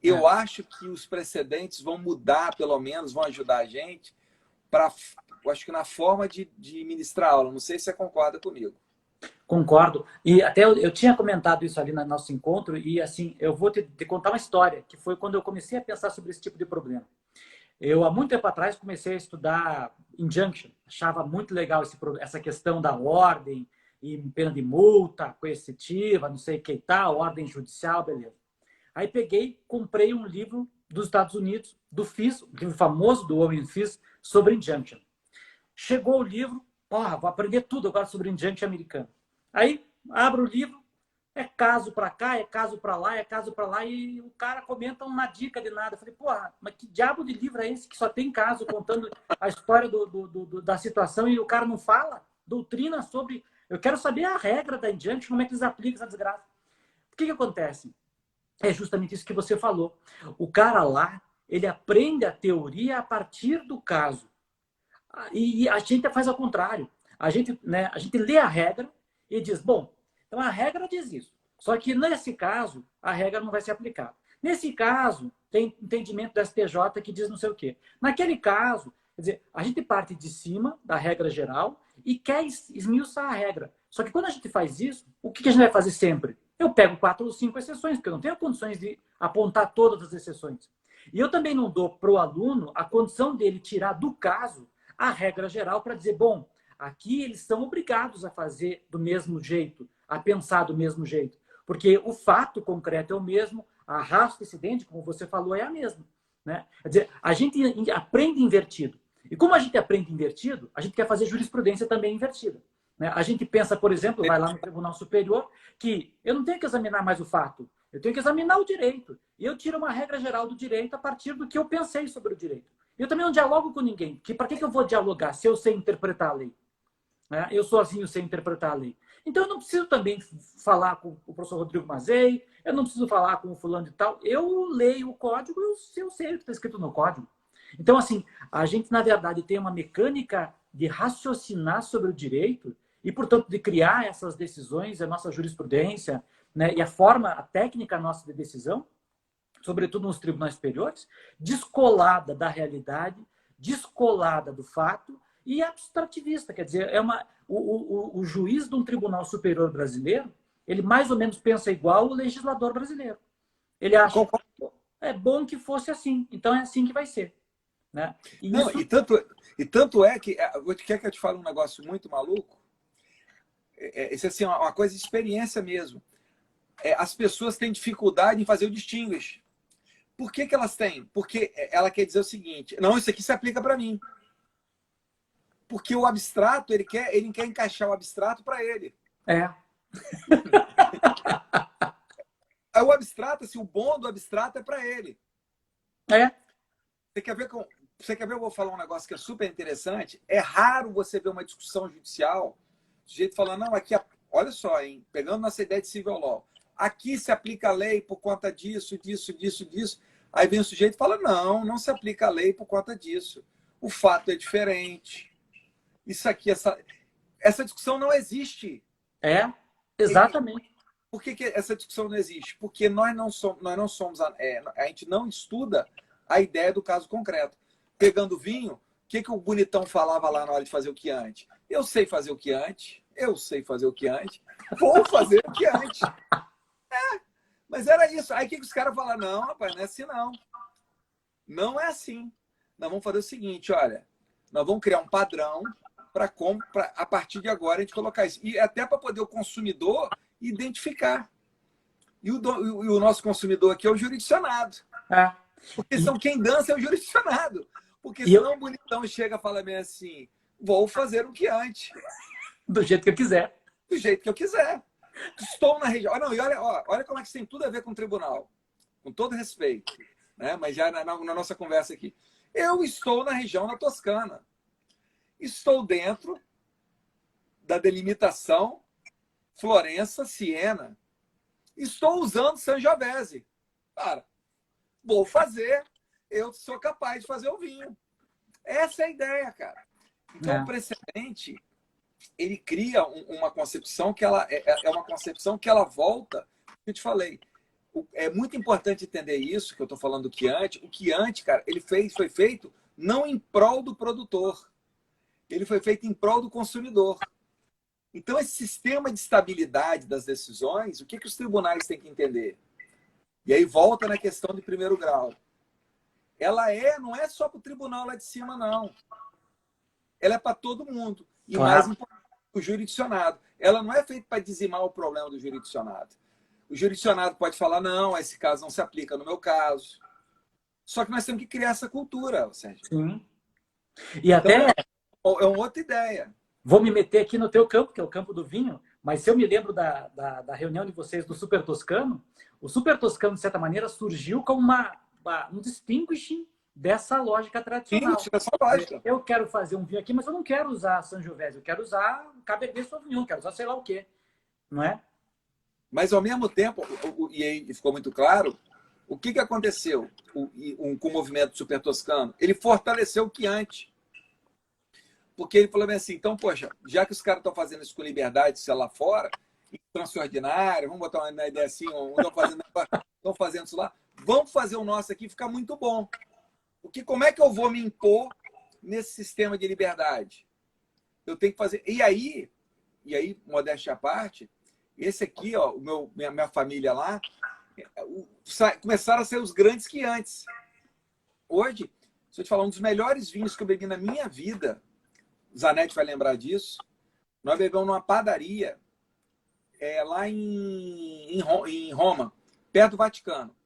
Eu acho que os precedentes vão mudar, pelo menos, vão ajudar a gente eu acho que na forma de ministrar aula. Não sei se você concorda comigo. Concordo. E até eu tinha comentado isso ali no nosso encontro e, assim, eu vou te contar uma história, que foi quando eu comecei a pensar sobre esse tipo de problema. Eu, há muito tempo atrás, comecei a estudar injunction. Achava muito legal essa questão da ordem e pena de multa, coercitiva, não sei o que e tal, ordem judicial, beleza. Aí peguei, comprei um livro dos Estados Unidos, do FIS, um livro famoso do Owen FIS, sobre injunction. Chegou o livro, porra, vou aprender tudo agora sobre injunction americano. Aí, abro o livro, é caso para cá, é caso para lá, é caso para lá, e o cara comenta uma dica de nada. Eu falei, porra, mas que diabo de livro é esse que só tem caso contando a história da situação e o cara não fala doutrina sobre... Eu quero saber a regra da injunction, como é que eles aplicam essa desgraça. O que acontece? É justamente isso que você falou. O cara lá, ele aprende a teoria a partir do caso. E a gente faz ao contrário. A gente lê a regra e diz, bom, então a regra diz isso. Só que nesse caso, a regra não vai ser aplicada. Nesse caso, tem entendimento do STJ que diz não sei o quê. Naquele caso, quer dizer, a gente parte de cima da regra geral e quer esmiuçar a regra. Só que quando a gente faz isso, o que a gente vai fazer sempre? Eu pego 4 ou 5 exceções, porque eu não tenho condições de apontar todas as exceções. E eu também não dou para o aluno a condição dele tirar do caso a regra geral para dizer, bom, aqui eles são obrigados a fazer do mesmo jeito, a pensar do mesmo jeito. Porque o fato concreto é o mesmo, a raça antecedente, como você falou, é a mesma. Né? Quer dizer, a gente aprende invertido. E como a gente aprende invertido, a gente quer fazer jurisprudência também invertida. Né? A gente pensa, por exemplo, vai lá no Tribunal Superior, que eu não tenho que examinar mais o fato, eu tenho que examinar o direito. E eu tiro uma regra geral do direito a partir do que eu pensei sobre o direito. Eu também não dialogo com ninguém. Que para que eu vou dialogar se eu sei interpretar a lei? Né? Eu sozinho sei interpretar a lei. Então eu não preciso também falar com o professor Rodrigo Mazei, eu não preciso falar com o fulano de tal. Eu leio o código, eu sei o que está escrito no código. Então, assim, a gente, na verdade, tem uma mecânica de raciocinar sobre o direito e, portanto, de criar essas decisões, a nossa jurisprudência, né, e a forma, a técnica nossa de decisão, sobretudo nos tribunais superiores, descolada da realidade, descolada do fato e abstrativista. Quer dizer, o juiz de um tribunal superior brasileiro, ele mais ou menos pensa igual o legislador brasileiro. Ele acha, é bom que fosse assim, então é assim que vai ser. Né? E, não, isso... e tanto é que, quer que eu te fale um negócio muito maluco? Isso assim, é uma coisa de experiência mesmo. As pessoas têm dificuldade em fazer o distinguish. Por que elas têm? Porque ela quer dizer o seguinte, não, isso aqui se aplica para mim. Porque o abstrato, ele quer encaixar o abstrato para ele. Aí o abstrato, assim, o bom do abstrato é para ele. Você quer ver eu vou falar um negócio que é super interessante? É raro você ver uma discussão judicial, o sujeito falando, não, aqui, olha só, hein, pegando nossa ideia de civil law, aqui se aplica a lei por conta disso, disso, disso, disso. Aí vem o sujeito e fala, não se aplica a lei por conta disso. O fato é diferente. Isso aqui, essa discussão não existe. Exatamente. Por que essa discussão não existe? Porque nós não somos a gente não estuda a ideia do caso concreto. Pegando vinho, o que o bonitão falava lá na hora de fazer o quiante? Eu sei fazer o quiante, vou fazer o quiante. Mas era isso. Aí o que os caras falaram? Não, rapaz, não é assim não. Não é assim. Nós vamos fazer o seguinte, olha, nós vamos criar um padrão para a partir de agora a gente colocar isso. E até para poder o consumidor identificar. E o nosso consumidor aqui é o jurisdicionado. Porque quem dança é o jurisdicionado. Porque senão o bonitão chega e fala bem assim, vou fazer o quiante. Do jeito que eu quiser. Do jeito que eu quiser. Estou na região. Não, e olha como é que isso tem tudo a ver com o tribunal. Com todo respeito. Né? Mas já na nossa conversa aqui. Eu estou na região da Toscana. Estou dentro da delimitação Florença-Siena. Estou usando Sangiovese. Cara, vou fazer. Eu sou capaz de fazer o vinho. Essa é a ideia, cara. Então, o precedente, ele cria uma concepção que ela é uma concepção que ela volta. Eu te falei. É muito importante entender isso, que eu estou falando do quiante. O quiante, cara, ele foi feito não em prol do produtor. Ele foi feito em prol do consumidor. Então, esse sistema de estabilidade das decisões, o que os tribunais têm que entender? E aí volta na questão de primeiro grau. Ela não é só para o tribunal lá de cima, não. Ela é para todo mundo. E mais importante, o jurisdicionado. Ela não é feita para dizimar o problema do jurisdicionado. O jurisdicionado pode falar, não, esse caso não se aplica no meu caso. Só que nós temos que criar essa cultura, Sérgio. Sim. E até... Então, é uma outra ideia. Vou me meter aqui no teu campo, que é o campo do vinho, mas se eu me lembro da reunião de vocês do Super Toscano, o Super Toscano, de certa maneira, surgiu como um distinguishing dessa lógica tradicional. Sim, dessa lógica. Eu quero fazer um vinho aqui, mas eu não quero usar Sangiovese, eu quero usar Cabernet Sauvignon, quero usar sei lá o quê. Não é? Mas, ao mesmo tempo, e aí ficou muito claro, o que aconteceu com o movimento Super Toscano? Ele fortaleceu o Chianti. Porque ele falou assim, então, poxa, já que os caras estão fazendo isso com liberdade, sei lá fora, transordinario, vamos botar uma ideia assim, estão fazendo isso lá, vamos fazer o nosso aqui ficar muito bom. Porque como é que eu vou me impor nesse sistema de liberdade? Eu tenho que fazer... E aí, modéstia à parte, esse aqui, ó, minha família lá, começaram a ser os grandes quiantes. Hoje, se eu te falar, um dos melhores vinhos que eu bebi na minha vida, Zanetti vai lembrar disso, nós bebemos numa padaria lá em Roma, perto do Vaticano.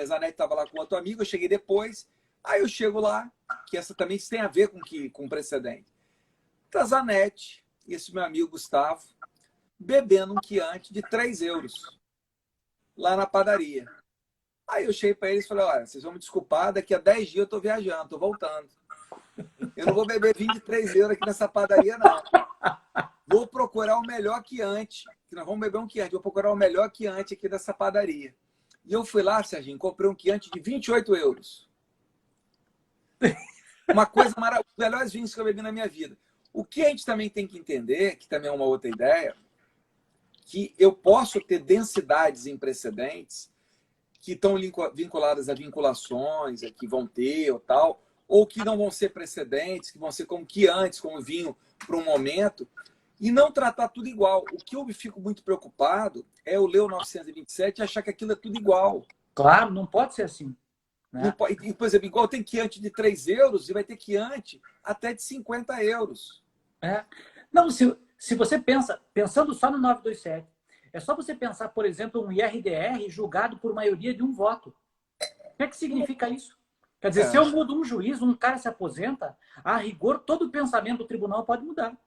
Zanetti estava lá com outro amigo, eu cheguei depois, aí eu chego lá, que essa também tem a ver com o precedente. Tá Zanetti e esse meu amigo Gustavo bebendo um Chianti de 3 euros lá na padaria. Aí eu cheguei para eles e falei, olha, vocês vão me desculpar, daqui a 10 dias eu estou viajando, estou voltando. Eu não vou beber vinho de 3 euros aqui nessa padaria, não. Vou procurar o melhor Chianti, que nós vamos beber um Chianti, vou procurar o melhor Chianti aqui dessa padaria. E eu fui lá, Serginho, comprei um Chianti de 28 euros. Uma coisa maravilhosa, os melhores vinhos que eu bebi na minha vida. O que a gente também tem que entender, que também é uma outra ideia, que eu posso ter densidades em precedentes que estão vinculadas a vinculações, que vão ter ou tal, ou que não vão ser precedentes, que vão ser como que antes, como vinho para um momento, e não tratar tudo igual. O que eu fico muito preocupado é eu ler o 927 e achar que aquilo é tudo igual. Claro, não pode ser assim. Não Né? pode, por exemplo, igual tem Chianti de 3 euros e vai ter Chianti até de 50 euros. É. Não, se você pensando só no 927, é só você pensar, por exemplo, um IRDR julgado por maioria de um voto. O que é que significa isso? Quer dizer, se eu mudo um juiz, um cara se aposenta, a rigor, todo o pensamento do tribunal pode mudar.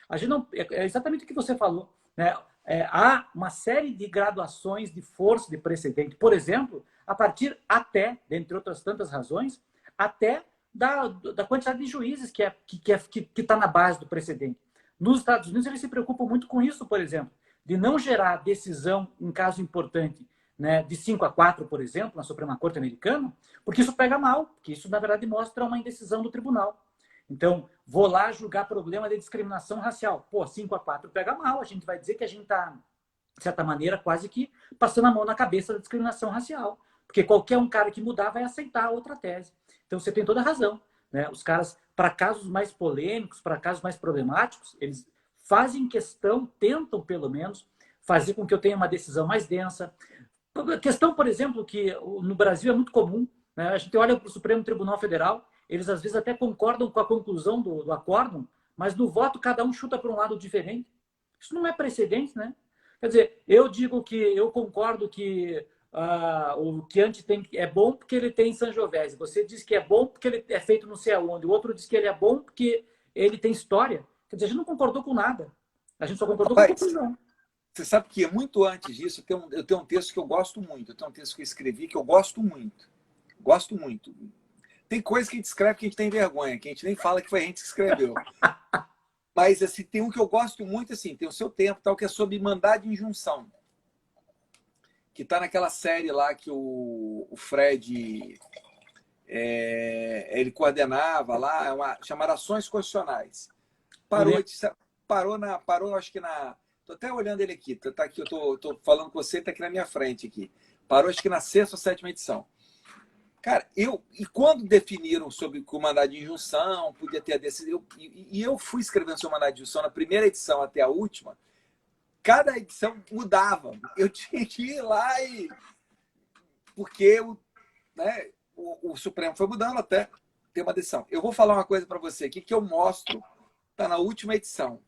A gente não, é exatamente o que você falou. Né? Há uma série de graduações de força de precedente. Por exemplo, a partir até, dentre outras tantas razões, até da quantidade de juízes que está na base do precedente. Nos Estados Unidos, eles se preocupam muito com isso, por exemplo, de não gerar decisão em caso importante, né, de 5-4, por exemplo, na Suprema Corte Americana, porque isso pega mal, porque isso, na verdade, mostra uma indecisão do tribunal. Então, vou lá julgar problema de discriminação racial. Pô, 5-4 pega mal, a gente vai dizer que a gente está, de certa maneira, quase que passando a mão na cabeça da discriminação racial. Porque qualquer um cara que mudar vai aceitar a outra tese. Então, você tem toda a razão. Né? Os caras, para casos mais polêmicos, para casos mais problemáticos, eles fazem questão, tentam, pelo menos, fazer com que eu tenha uma decisão mais densa. A questão, por exemplo, que no Brasil é muito comum, né? A gente olha para o Supremo Tribunal Federal, eles às vezes até concordam com a conclusão do acórdão, mas no voto cada um chuta para um lado diferente. Isso não é precedente, né? Quer dizer, eu digo que eu concordo que o Chianti é bom porque ele tem Sangiovese. Você diz que é bom porque ele é feito não sei aonde. O outro diz que ele é bom porque ele tem história. Quer dizer, a gente não concordou com nada. A gente só concordou com a conclusão. Você sabe que muito antes disso, eu tenho um texto que eu gosto muito. Eu tenho um texto que eu escrevi que eu gosto muito. Gosto muito. Tem coisa que a gente escreve que a gente tem vergonha, que a gente nem fala que foi a gente que escreveu. Mas assim, tem um que eu gosto muito, assim, tem o seu tempo, tal, que é sobre mandado de injunção. Que está naquela série lá que o Fred ele coordenava lá, chamada Ações Constitucionais. Parou, acho que na. Estou até olhando ele aqui, tá aqui, eu tô falando com você, está aqui na minha frente aqui. Parou, acho que na 6ª ou 7ª edição. Cara, e quando definiram sobre o mandado de injunção, podia ter a decisão, eu fui escrevendo sobre o mandado de injunção na primeira edição até a última, cada edição mudava. Eu tinha que ir lá porque né, o Supremo foi mudando até ter uma decisão. Eu vou falar uma coisa para você aqui que eu mostro, está na última edição.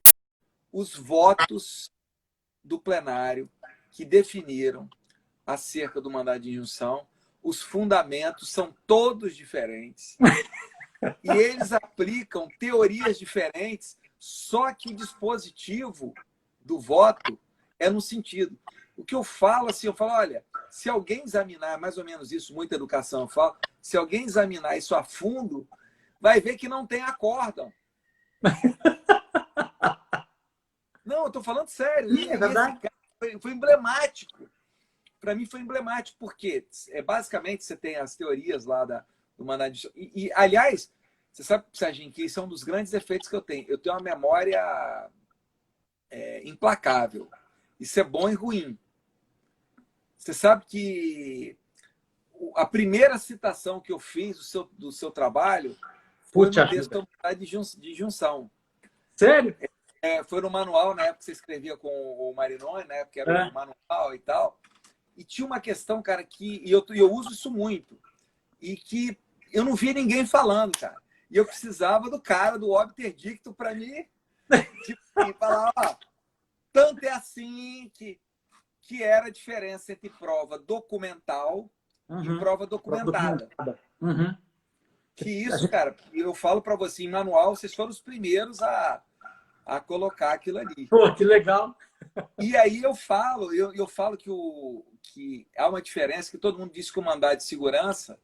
Os votos do plenário que definiram acerca do mandado de injunção, os fundamentos são todos diferentes. E eles aplicam teorias diferentes, só que o dispositivo do voto é no sentido. O que eu falo, assim, olha, se alguém examinar, mais ou menos isso, muita educação eu falo, se alguém examinar isso a fundo, vai ver que não tem acórdão. Não, eu estou falando sério. Sim, é verdade. Foi emblemático. Para mim foi emblemático, porque basicamente você tem as teorias lá do mandado de... aliás, você sabe, Serginho, que isso é um dos grandes efeitos que eu tenho. Eu tenho uma memória implacável. Isso é bom e ruim. Você sabe que a primeira citação que eu fiz do seu trabalho foi no texto do mandado de junção. Sério? Foi no manual, na época que você escrevia com o Marinoni, né? Porque era o manual e tal. E tinha uma questão, cara, que eu uso isso muito, e que eu não via ninguém falando, cara. E eu precisava do cara, do obter dicto, para mim falar, ó, tanto é assim que era a diferença entre prova documental e prova documentada. Que isso, cara, eu falo para você, em manual, vocês foram os primeiros a colocar aquilo ali. Pô, que legal! E aí eu falo que há uma diferença, que todo mundo diz que o mandado de segurança...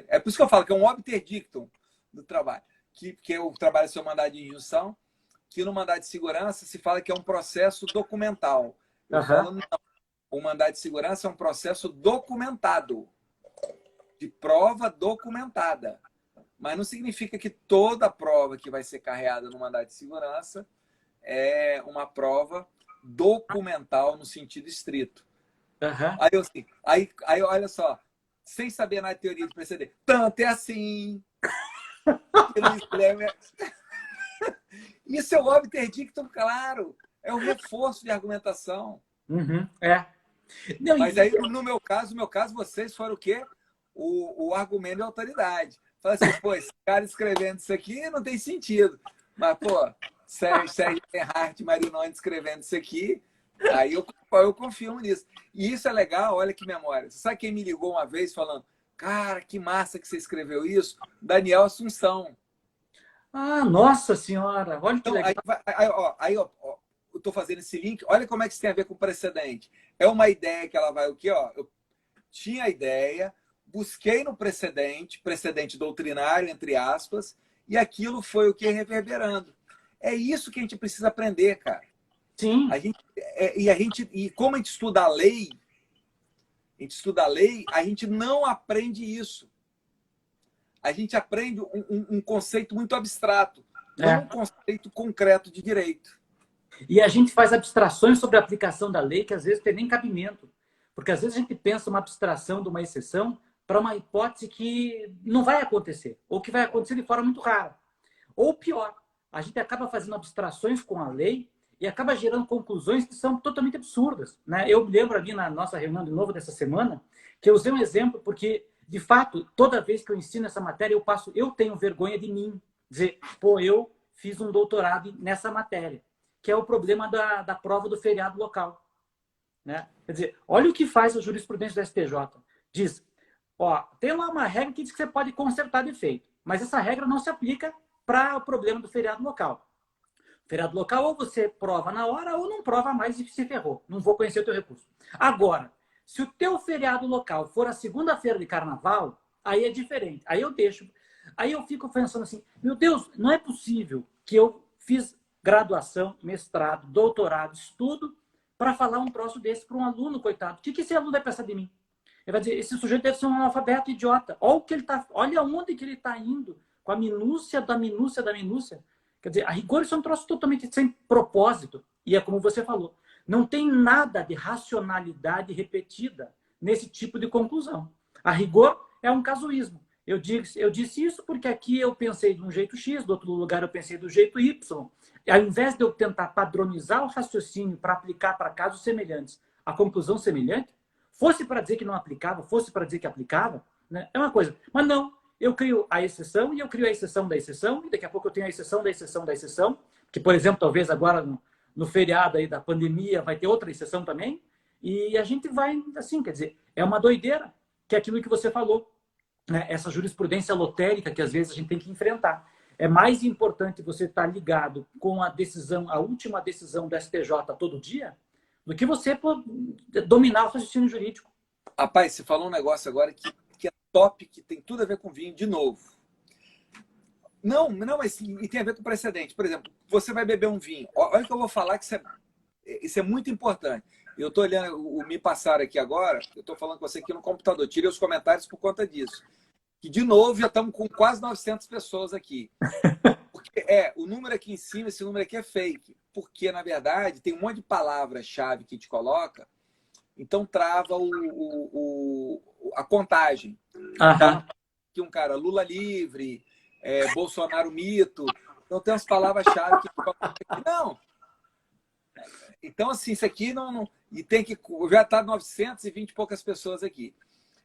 É por isso que eu falo que é um obter dictum do trabalho, que o trabalho é seu mandado de injunção, que no mandado de segurança se fala que é um processo documental. Eu falo, não. O mandado de segurança é um processo documentado, de prova documentada. mas não significa que toda prova que vai ser carreada no mandado de segurança é uma prova documental no sentido estrito. Aham. Aí, assim, aí olha só, sem saber na teoria de precedente, tanto é assim, isso é o obter dictum, claro, é o reforço de argumentação. Uhum. É. Não, Mas aí, no meu caso, vocês foram o quê? O argumento de autoridade. Fala assim, pô, esse cara escrevendo isso aqui não tem sentido. Mas, pô, Sérgio Hart, Marinoni escrevendo isso aqui, aí eu confirmo nisso. E isso é legal, olha que memória. Você sabe quem me ligou uma vez falando, cara, que massa que você escreveu isso? Daniel Assunção. Ah, nossa senhora, olha que Então, legal. ó, eu estou fazendo esse link, olha como é que isso tem a ver com o precedente. É uma ideia que ela vai o quê? Ó, eu tinha a ideia, busquei no precedente doutrinário, entre aspas, e aquilo foi o que? Reverberando. É isso que a gente precisa aprender, cara. Sim. E como a gente estuda a lei, a gente não aprende isso. A gente aprende um conceito muito abstrato, não um conceito concreto de direito. E a gente faz abstrações sobre a aplicação da lei que às vezes tem nem cabimento. Porque às vezes a gente pensa uma abstração de uma exceção para uma hipótese que não vai acontecer, ou que vai acontecer de forma muito rara. Ou pior, a gente acaba fazendo abstrações com a lei e acaba gerando conclusões que são totalmente absurdas, né? Eu me lembro ali na nossa reunião de novo dessa semana que eu usei um exemplo porque, de fato, toda vez que eu ensino essa matéria, eu tenho vergonha de mim. Dizer, pô, eu fiz um doutorado nessa matéria, que é o problema da prova do feriado local, né? Quer dizer, olha o que faz a jurisprudência do STJ. Diz, ó, tem lá uma regra que diz que você pode consertar defeito, mas essa regra não se aplica para o problema do feriado local. Feriado local, ou você prova na hora, ou não prova mais e se ferrou. Não vou conhecer o teu recurso. Agora, se o teu feriado local for a segunda-feira de carnaval, aí é diferente. Aí eu deixo. Aí eu fico pensando assim, meu Deus, não é possível que eu fiz graduação, mestrado, doutorado, estudo, para falar um troço desse para um aluno, coitado. O que esse aluno vai pensar de mim? Ele vai dizer, esse sujeito deve ser um analfabeto idiota. Olha onde que ele está indo, com a minúcia da minúcia da minúcia. Quer dizer, a rigor isso é um troço totalmente sem propósito. E é como você falou, não tem nada de racionalidade repetida nesse tipo de conclusão. A rigor é um casuísmo. Eu disse isso porque aqui eu pensei de um jeito X, do outro lugar eu pensei do jeito Y. E ao invés de eu tentar padronizar o raciocínio para aplicar para casos semelhantes a conclusão semelhante, fosse para dizer que não aplicava, fosse para dizer que aplicava, né? É uma coisa. Mas não, eu crio a exceção e eu crio a exceção da exceção, e daqui a pouco eu tenho a exceção da exceção da exceção, que, por exemplo, talvez agora no feriado aí da pandemia vai ter outra exceção também, e a gente vai assim, quer dizer, é uma doideira, que é aquilo que você falou, né? Essa jurisprudência lotérica que às vezes a gente tem que enfrentar. É mais importante você estar ligado com a decisão, a última decisão do STJ todo dia, do que você dominar o raciocínio jurídico. Rapaz, você falou um negócio agora que é top, que tem tudo a ver com vinho, de novo. Não, mas e tem a ver com precedente. Por exemplo, você vai beber um vinho. Olha o que eu vou falar, que isso é muito importante. Eu estou olhando, me passaram aqui agora, eu estou falando com você aqui no computador, tirei os comentários por conta disso. Que, de novo, já estamos com quase 900 pessoas aqui. Porque o número aqui em cima, esse número aqui é fake. Porque, na verdade, tem um monte de palavra-chave que a gente coloca, então trava a contagem. Tá? Aqui um cara, Lula livre, Bolsonaro mito. Então tem umas palavras-chave que não. Então, assim, isso aqui não. E tem que. Já está 920 e poucas pessoas aqui.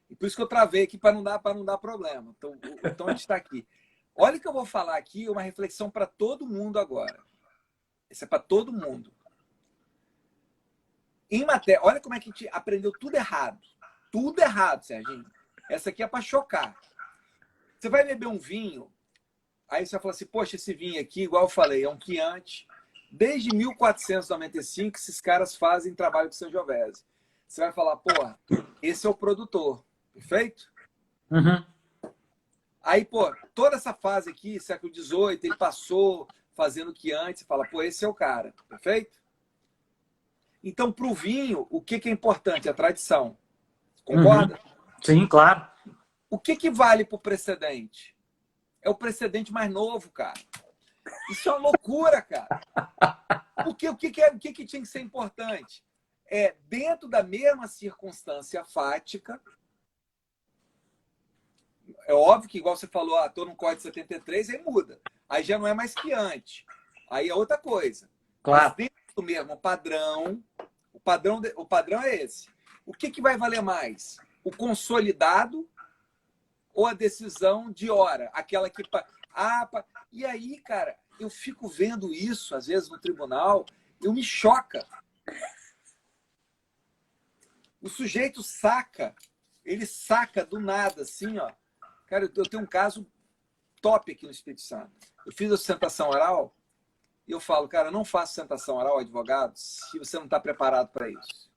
E por isso que eu travei aqui para não dar problema. Então a gente está aqui. Olha o que eu vou falar aqui, uma reflexão para todo mundo agora. Isso é para todo mundo. Em matéria, olha como é que a gente aprendeu tudo errado. Tudo errado, Serginho. Essa aqui é para chocar. Você vai beber um vinho, aí você vai falar assim, poxa, esse vinho aqui, igual eu falei, é um Chianti. Desde 1495, esses caras fazem trabalho com Sangiovese. Você vai falar, porra, esse é o produtor. Perfeito? Uhum. Aí, pô, toda essa fase aqui, século XVIII, ele passou fazendo Chianti, você fala, pô, esse é o cara. Perfeito? Então, para o vinho, o que é importante? A tradição. Concorda? Uhum. Sim, claro. O que vale para o precedente? é o precedente mais novo, cara. Isso é uma loucura, cara. Porque o que tinha que ser importante? É, dentro da mesma circunstância fática, é óbvio que, igual você falou, estou no Código 73, aí muda. Aí já não é mais que antes. Aí é outra coisa. Claro. Mas dentro do mesmo padrão, o padrão é esse. O que vai valer mais? O consolidado ou a decisão de hora? Aquela que... E aí, cara, eu fico vendo isso, às vezes, no tribunal, eu me choca. O sujeito saca, ele saca do nada, assim, ó. Cara, eu tenho um caso top aqui no Espírito Santo. Eu fiz a sustentação oral e eu falo, cara, não faça sustentação oral, advogado, se você não está preparado para isso.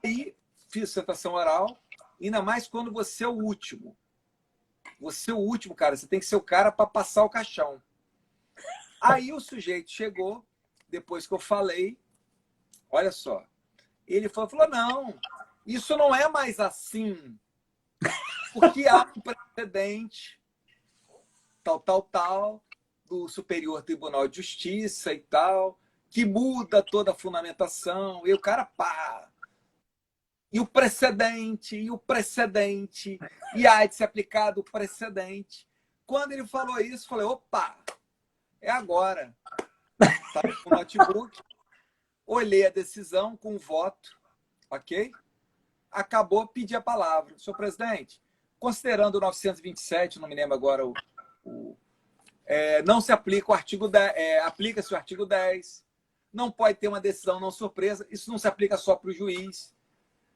Aí, fiz a sustentação oral, ainda mais quando você é o último. Você é o último, cara, você tem que ser o cara para passar o caixão. Aí o sujeito chegou, depois que eu falei, olha só, ele falou, não, isso não é mais assim, porque há um precedente, tal, do Superior Tribunal de Justiça e tal, que muda toda a fundamentação, e o cara, pá, e o precedente, e há de ser aplicado o precedente. Quando ele falou isso, eu falei, opa, é agora. Estava com o notebook, olhei a decisão com voto, ok? Acabou, pedi a palavra. Senhor presidente, considerando o 927, não me lembro agora, não se aplica o artigo 10, aplica-se o artigo 10, não pode ter uma decisão não surpresa, isso não se aplica só para o juiz,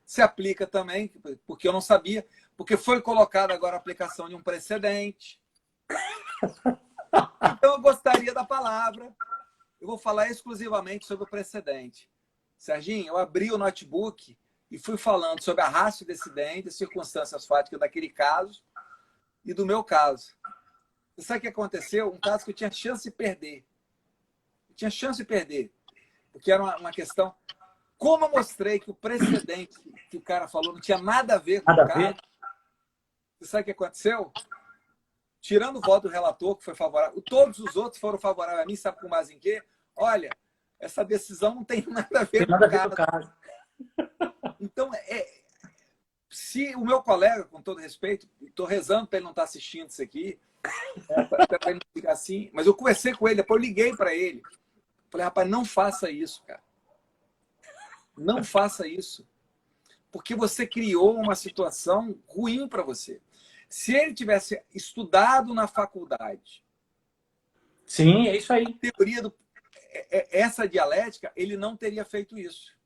se aplica também, porque eu não sabia, porque foi colocada agora a aplicação de um precedente. Então eu gostaria da palavra, eu vou falar exclusivamente sobre o precedente. Serginho, eu abri o notebook e fui falando sobre a ratio decidente, as circunstâncias fáticas daquele caso e do meu caso. Você sabe o que aconteceu? Um caso que eu tinha chance de perder. Eu tinha chance de perder, porque era uma questão... Como eu mostrei que o precedente que o cara falou não tinha nada a ver com o caso, você sabe o que aconteceu? Tirando o voto do relator, que foi favorável, todos os outros foram favoráveis a mim, sabe com base em quê? Olha, essa decisão não tem nada a ver com o caso. Então, se o meu colega, com todo respeito, estou rezando para ele não estar assistindo isso aqui, para ele não ficar assim, mas eu conversei com ele, depois eu liguei para ele. Falei, rapaz, não faça isso, cara. Não faça isso. Porque você criou uma situação ruim para você. Se ele tivesse estudado na faculdade... Sim, é isso aí. A teoria essa dialética, ele não teria feito isso.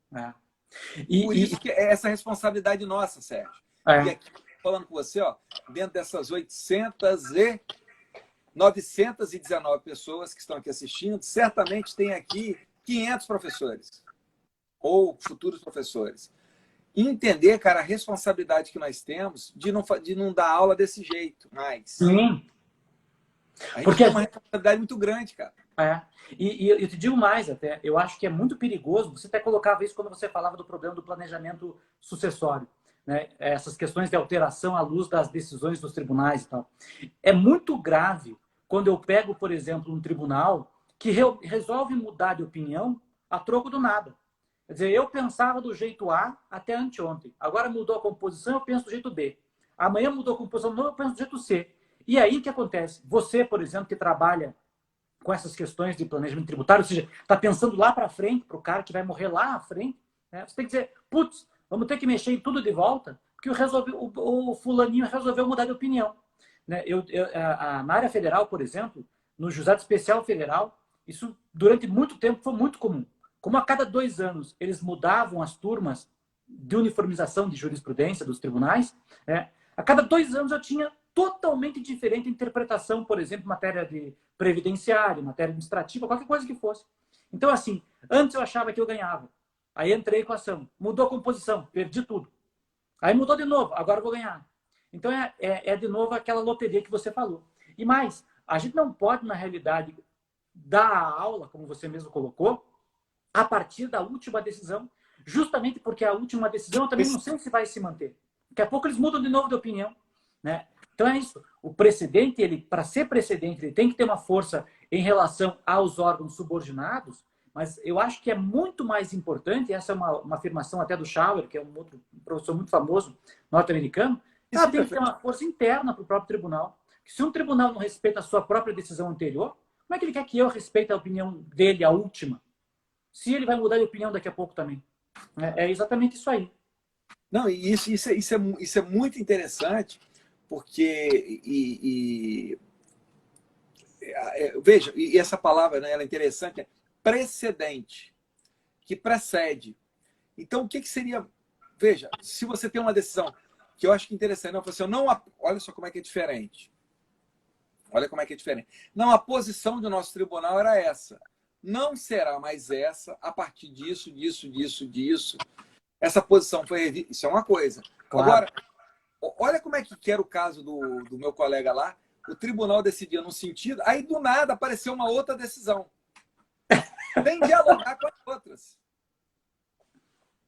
Por isso que é essa responsabilidade nossa, Sérgio. E aqui, falando com você, ó, dentro dessas 919 pessoas que estão aqui assistindo, certamente tem aqui 500 professores ou futuros professores. E entender, cara, a responsabilidade que nós temos de não dar aula desse jeito mais. Sim. A gente tem uma responsabilidade muito grande, cara. E eu te digo mais até, eu acho que é muito perigoso, você até colocava isso quando você falava do problema do planejamento sucessório, né? Essas questões de alteração à luz das decisões dos tribunais e tal. É muito grave quando eu pego, por exemplo, um tribunal que resolve mudar de opinião a troco do nada. Quer dizer, eu pensava do jeito A até anteontem. Agora mudou a composição, eu penso do jeito B. Amanhã mudou a composição, não, eu penso do jeito C. E aí o que acontece? Você, por exemplo, que trabalha com essas questões de planejamento tributário, ou seja, está pensando lá para frente, para o cara que vai morrer lá à frente, né? Você tem que dizer, putz, vamos ter que mexer em tudo de volta, porque o fulaninho resolveu mudar de opinião. Né? Na área federal, por exemplo, no Juizado Especial Federal, isso durante muito tempo foi muito comum. Como a cada 2 anos eles mudavam as turmas de uniformização de jurisprudência dos tribunais, a cada 2 anos eu tinha totalmente diferente a interpretação, por exemplo, matéria de previdenciário, matéria administrativa, qualquer coisa que fosse. Então, assim, antes eu achava que eu ganhava. Aí entrei com a ação. Mudou a composição, perdi tudo. Aí mudou de novo, agora eu vou ganhar. Então, de novo aquela loteria que você falou. E mais, a gente não pode, na realidade, dar a aula, como você mesmo colocou, a partir da última decisão, justamente porque a última decisão eu também não sei se vai se manter. Daqui a pouco eles mudam de novo de opinião, né? Então é isso. O precedente, ele, para ser precedente, ele tem que ter uma força em relação aos órgãos subordinados, mas eu acho que é muito mais importante, essa é uma afirmação até do Schauer, que é um outro professor muito famoso norte-americano, isso tem que ter uma força interna para o próprio tribunal. Que se um tribunal não respeita a sua própria decisão anterior, como é que ele quer que eu respeite a opinião dele, a última? Se ele vai mudar de opinião daqui a pouco também. É exatamente isso aí. Não, e isso é muito interessante, porque veja, e essa palavra, né, ela é interessante, é precedente, que precede. Então, o que seria... Veja, se você tem uma decisão que eu acho que é interessante, olha só como é que é diferente. Olha como é que é diferente. Não, a posição do nosso tribunal era essa. Não será mais essa a partir disso, disso, disso, disso. Essa posição foi revista. Isso é uma coisa. Claro. Agora, olha como é que era o caso do meu colega lá. O tribunal decidia num sentido, aí do nada apareceu uma outra decisão. Sem dialogar com as outras.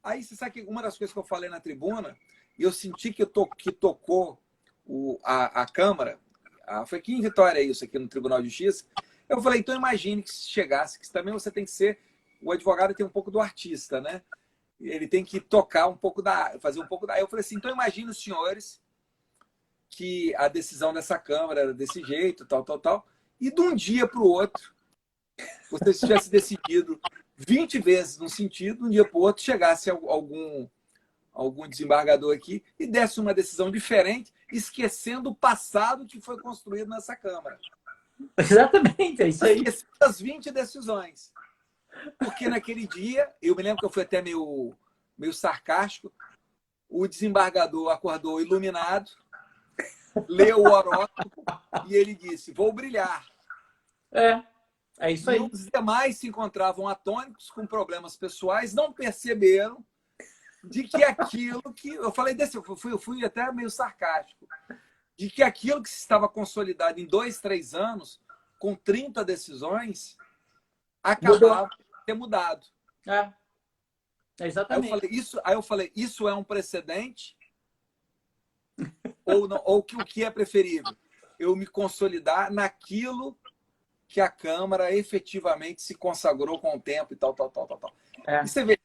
Aí você sabe que uma das coisas que eu falei na tribuna, e eu senti que tocou a Câmara, foi aqui em Vitória isso, aqui no Tribunal de Justiça, eu falei, então imagine que se chegasse, que também você tem que ser, o advogado tem um pouco do artista, né? Ele tem que tocar um pouco fazer um pouco da... Eu falei assim, então imagine os senhores que a decisão dessa Câmara era desse jeito, tal, tal, tal, e de um dia para o outro, você tivesse decidido 20 vezes num sentido, de um dia para o outro, chegasse algum desembargador aqui e desse uma decisão diferente, esquecendo o passado que foi construído nessa Câmara. Exatamente, é isso aí. Esquecendo as 20 decisões. Porque naquele dia, eu me lembro que eu fui até meio sarcástico, o desembargador acordou iluminado, leu o horóscopo e ele disse, vou brilhar. É isso aí. E os demais se encontravam atônitos, com problemas pessoais, não perceberam de que aquilo que... Eu falei desse, eu fui até meio sarcástico. De que aquilo que se estava consolidado em 2, 3 anos, com 30 decisões, acabava de ter mudado. Exatamente. Aí eu falei, isso é um precedente? Ou o que é preferível? Eu me consolidar naquilo que a Câmara efetivamente se consagrou com o tempo e tal, tal, tal, tal, tal. E você vê,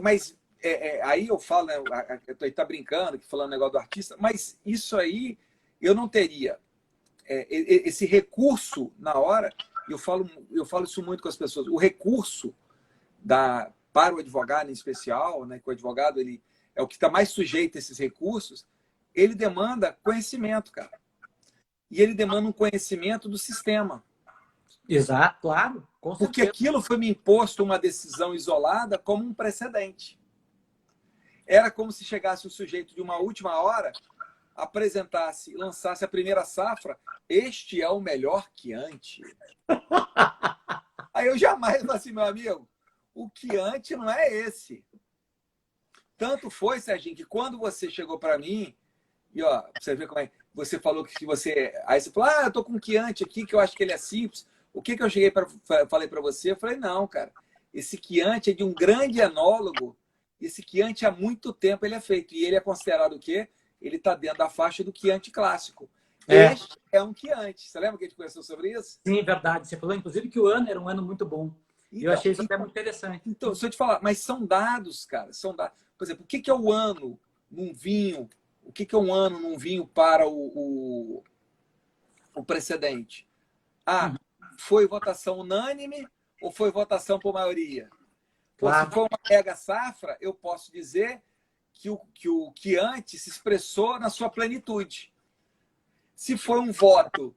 mas aí eu falo, né, eu estou brincando, falando negócio do artista, mas isso aí eu não teria esse recurso na hora, eu falo isso muito com as pessoas, o recurso para o advogado em especial, né, que o advogado ele é o que está mais sujeito a esses recursos, ele demanda conhecimento, cara. E ele demanda um conhecimento do sistema. Exato, claro. Com certeza. Porque aquilo foi me imposto uma decisão isolada como um precedente. Era como se chegasse o sujeito de uma última hora, apresentasse, lançasse a primeira safra, este é o melhor Chianti. Aí eu jamais falei assim, meu amigo, o Chianti não é esse. Tanto foi, Serginho, que quando você chegou para mim, e ó, você vê como é, você falou que você... Aí você falou, eu tô com um Chianti aqui, que eu acho que ele é simples. O que eu falei para você? Eu falei, não, cara, esse Chianti é de um grande enólogo, esse Chianti há muito tempo ele é feito, e ele é considerado o quê? Ele está dentro da faixa do Chianti clássico. Este é um Chianti. Você lembra que a gente conversou sobre isso? Sim, verdade. Você falou, inclusive, que o ano era um ano muito bom. E eu achei isso até muito interessante. Então, se eu te falar, mas são dados, cara, são dados. Por exemplo, o que é o ano num vinho? O que é um ano num vinho para o precedente? Foi votação unânime ou foi votação por maioria? Claro. Se for uma mega safra, eu posso dizer que o Chianti se expressou na sua plenitude. Se for um voto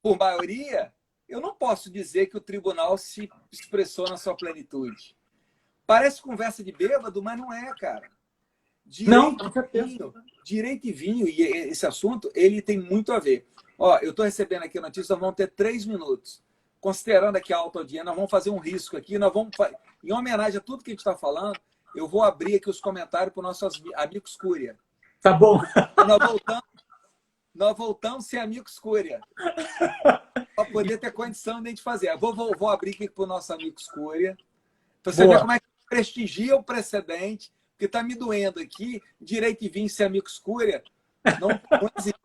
por maioria, eu não posso dizer que o tribunal se expressou na sua plenitude. Parece conversa de bêbado, mas não é, cara. Direito e vinho, e esse assunto, ele tem muito a ver. Ó, eu estou recebendo aqui a notícia, nós vamos ter 3 minutos. Considerando aqui a alta audiência, nós vamos fazer um risco aqui, em homenagem a tudo que a gente está falando, eu vou abrir aqui os comentários para os nossos amigos Cúria. Tá bom. Nós voltamos sem amigos Cúria. Para poder ter condição de a gente fazer. Eu vou abrir aqui para o nosso amigo Cúria. Para você ver como é que prestigia o precedente, porque está me doendo aqui, direito e vinho sem amigos Cúria. Não existe.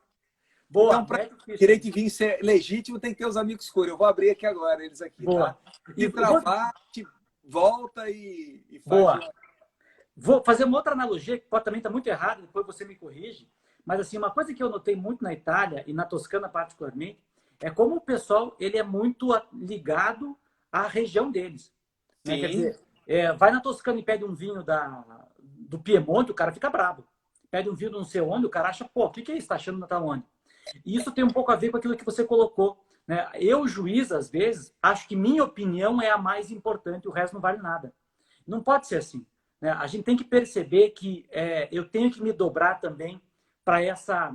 Boa, Então, para direito de vinho ser legítimo, tem que ter os amigos escuros. Eu vou abrir aqui agora, eles aqui, boa. tá? E travar, volta e faz... Boa. Vou fazer uma outra analogia, que pode também estar muito errada, depois você me corrige. Mas, assim, uma coisa que eu notei muito na Itália, e na Toscana particularmente, é como o pessoal ele é muito ligado à região deles. Né? Quer dizer, vai na Toscana e pede um vinho do Piemonte, o cara fica bravo. Pede um vinho de não sei onde, o cara acha, pô, o que é isso? Está achando que tá onde? E isso tem um pouco a ver com aquilo que você colocou. Né? Eu, juiz, às vezes, acho que minha opinião é a mais importante, o resto não vale nada. Não pode ser assim. Né? A gente tem que perceber que eu tenho que me dobrar também para essa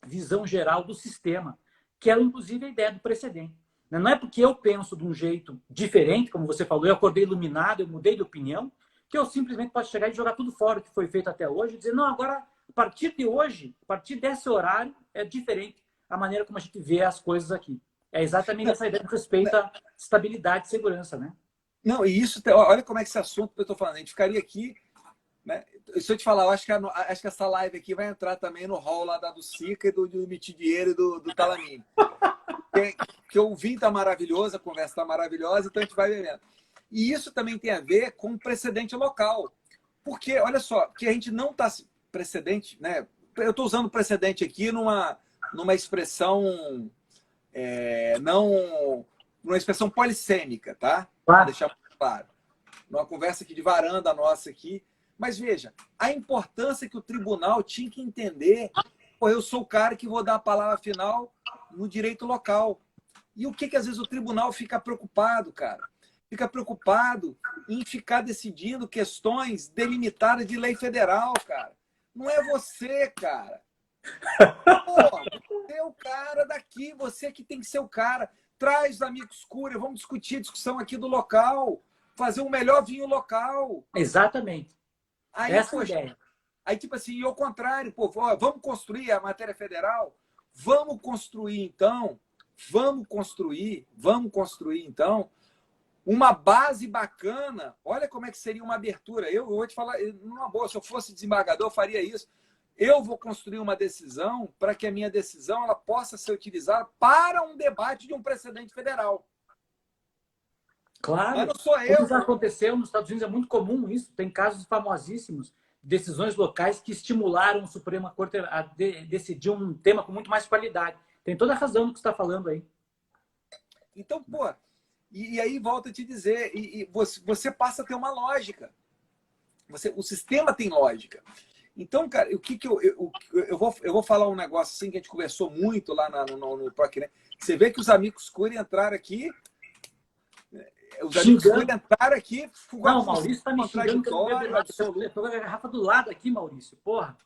visão geral do sistema, que é, inclusive, a ideia do precedente. Não é porque eu penso de um jeito diferente, como você falou, eu acordei iluminado, eu mudei de opinião, que eu simplesmente posso chegar e jogar tudo fora o que foi feito até hoje e dizer, não, agora, a partir de hoje, a partir desse horário, é diferente a maneira como a gente vê as coisas aqui. É exatamente essa ideia que respeita a estabilidade e segurança, né? Não, e isso, olha como é que esse assunto que eu estou falando, a gente ficaria aqui, né? Se eu te falar, eu acho que essa live aqui vai entrar também no hall lá do Sica e do Mitidieiro e do Talamini. Porque o vinho está maravilhoso, a conversa está maravilhosa, então a gente vai vendo. E isso também tem a ver com o precedente local. Porque, olha só, que a gente não está... Precedente, né? Eu estou usando precedente aqui numa expressão... não... Numa expressão polissêmica, tá? Para deixar claro. Numa conversa aqui de varanda nossa aqui. Mas veja, a importância que o tribunal tinha que entender. Pô, eu sou o cara que vou dar a palavra final no direito local. E o que às vezes o tribunal fica preocupado, cara? Fica preocupado em ficar decidindo questões delimitadas de lei federal, cara. Não é você, cara. Pô, você é o cara daqui, você que tem que ser o cara. Traz os amigos cura, vamos discutir a discussão aqui do local, fazer um melhor vinho local. Exatamente. Aí, essa ideia. Aí, tipo assim, e ao contrário, pô, vamos construir a matéria federal? Vamos construir, então, uma base bacana. Olha como é que seria uma abertura. Eu vou te falar, numa boa, se eu fosse desembargador, eu faria isso. Eu vou construir uma decisão para que a minha decisão ela possa ser utilizada para um debate de um precedente federal. Claro. Mas não sou eu. Como já aconteceu nos Estados Unidos, é muito comum isso. Tem casos famosíssimos, decisões locais que estimularam a Suprema Corte a decidir um tema com muito mais qualidade. Tem toda a razão no que você está falando aí. Então, pô, e aí volta a te dizer, você passa a ter uma lógica. O sistema tem lógica. Então, cara, o que eu vou falar um negócio assim que a gente conversou muito lá no PROC, né? Você vê que os amigos Cury entraram aqui. Os amigos Cury entraram aqui. Não, o Maurício está me xingando que eu tô com a garrafa do lado aqui, Maurício. Porra.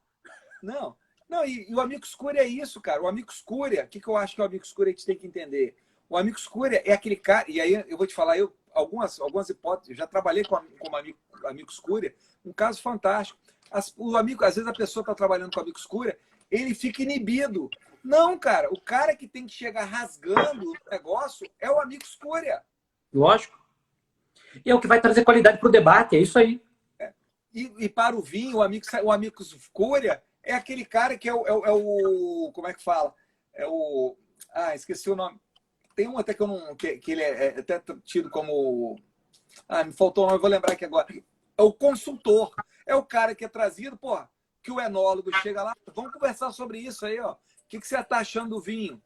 Não, e o Amicus Curiae é isso, cara. O Amicus Curiae, o que eu acho que o Amicus Curiae a gente tem que entender? O Amicus Curiae é aquele cara, e aí eu vou te falar, algumas hipóteses, eu já trabalhei com o Amicus Curiae, um caso fantástico. Às vezes a pessoa está trabalhando com o Amicus Curiae, ele fica inibido. Não, cara, o cara que tem que chegar rasgando o negócio é o Amicus Curiae. Lógico. E é o que vai trazer qualidade para o debate, é isso aí. E para o vinho, o Amicus Curiae é aquele cara que é o como é que fala? Esqueci o nome. Tem um até que eu não. Que ele é até tido como. Me faltou o nome, eu vou lembrar aqui agora. É o consultor. É o cara que é trazido, pô, que o enólogo chega lá, vamos conversar sobre isso aí, ó. O que você está achando do vinho?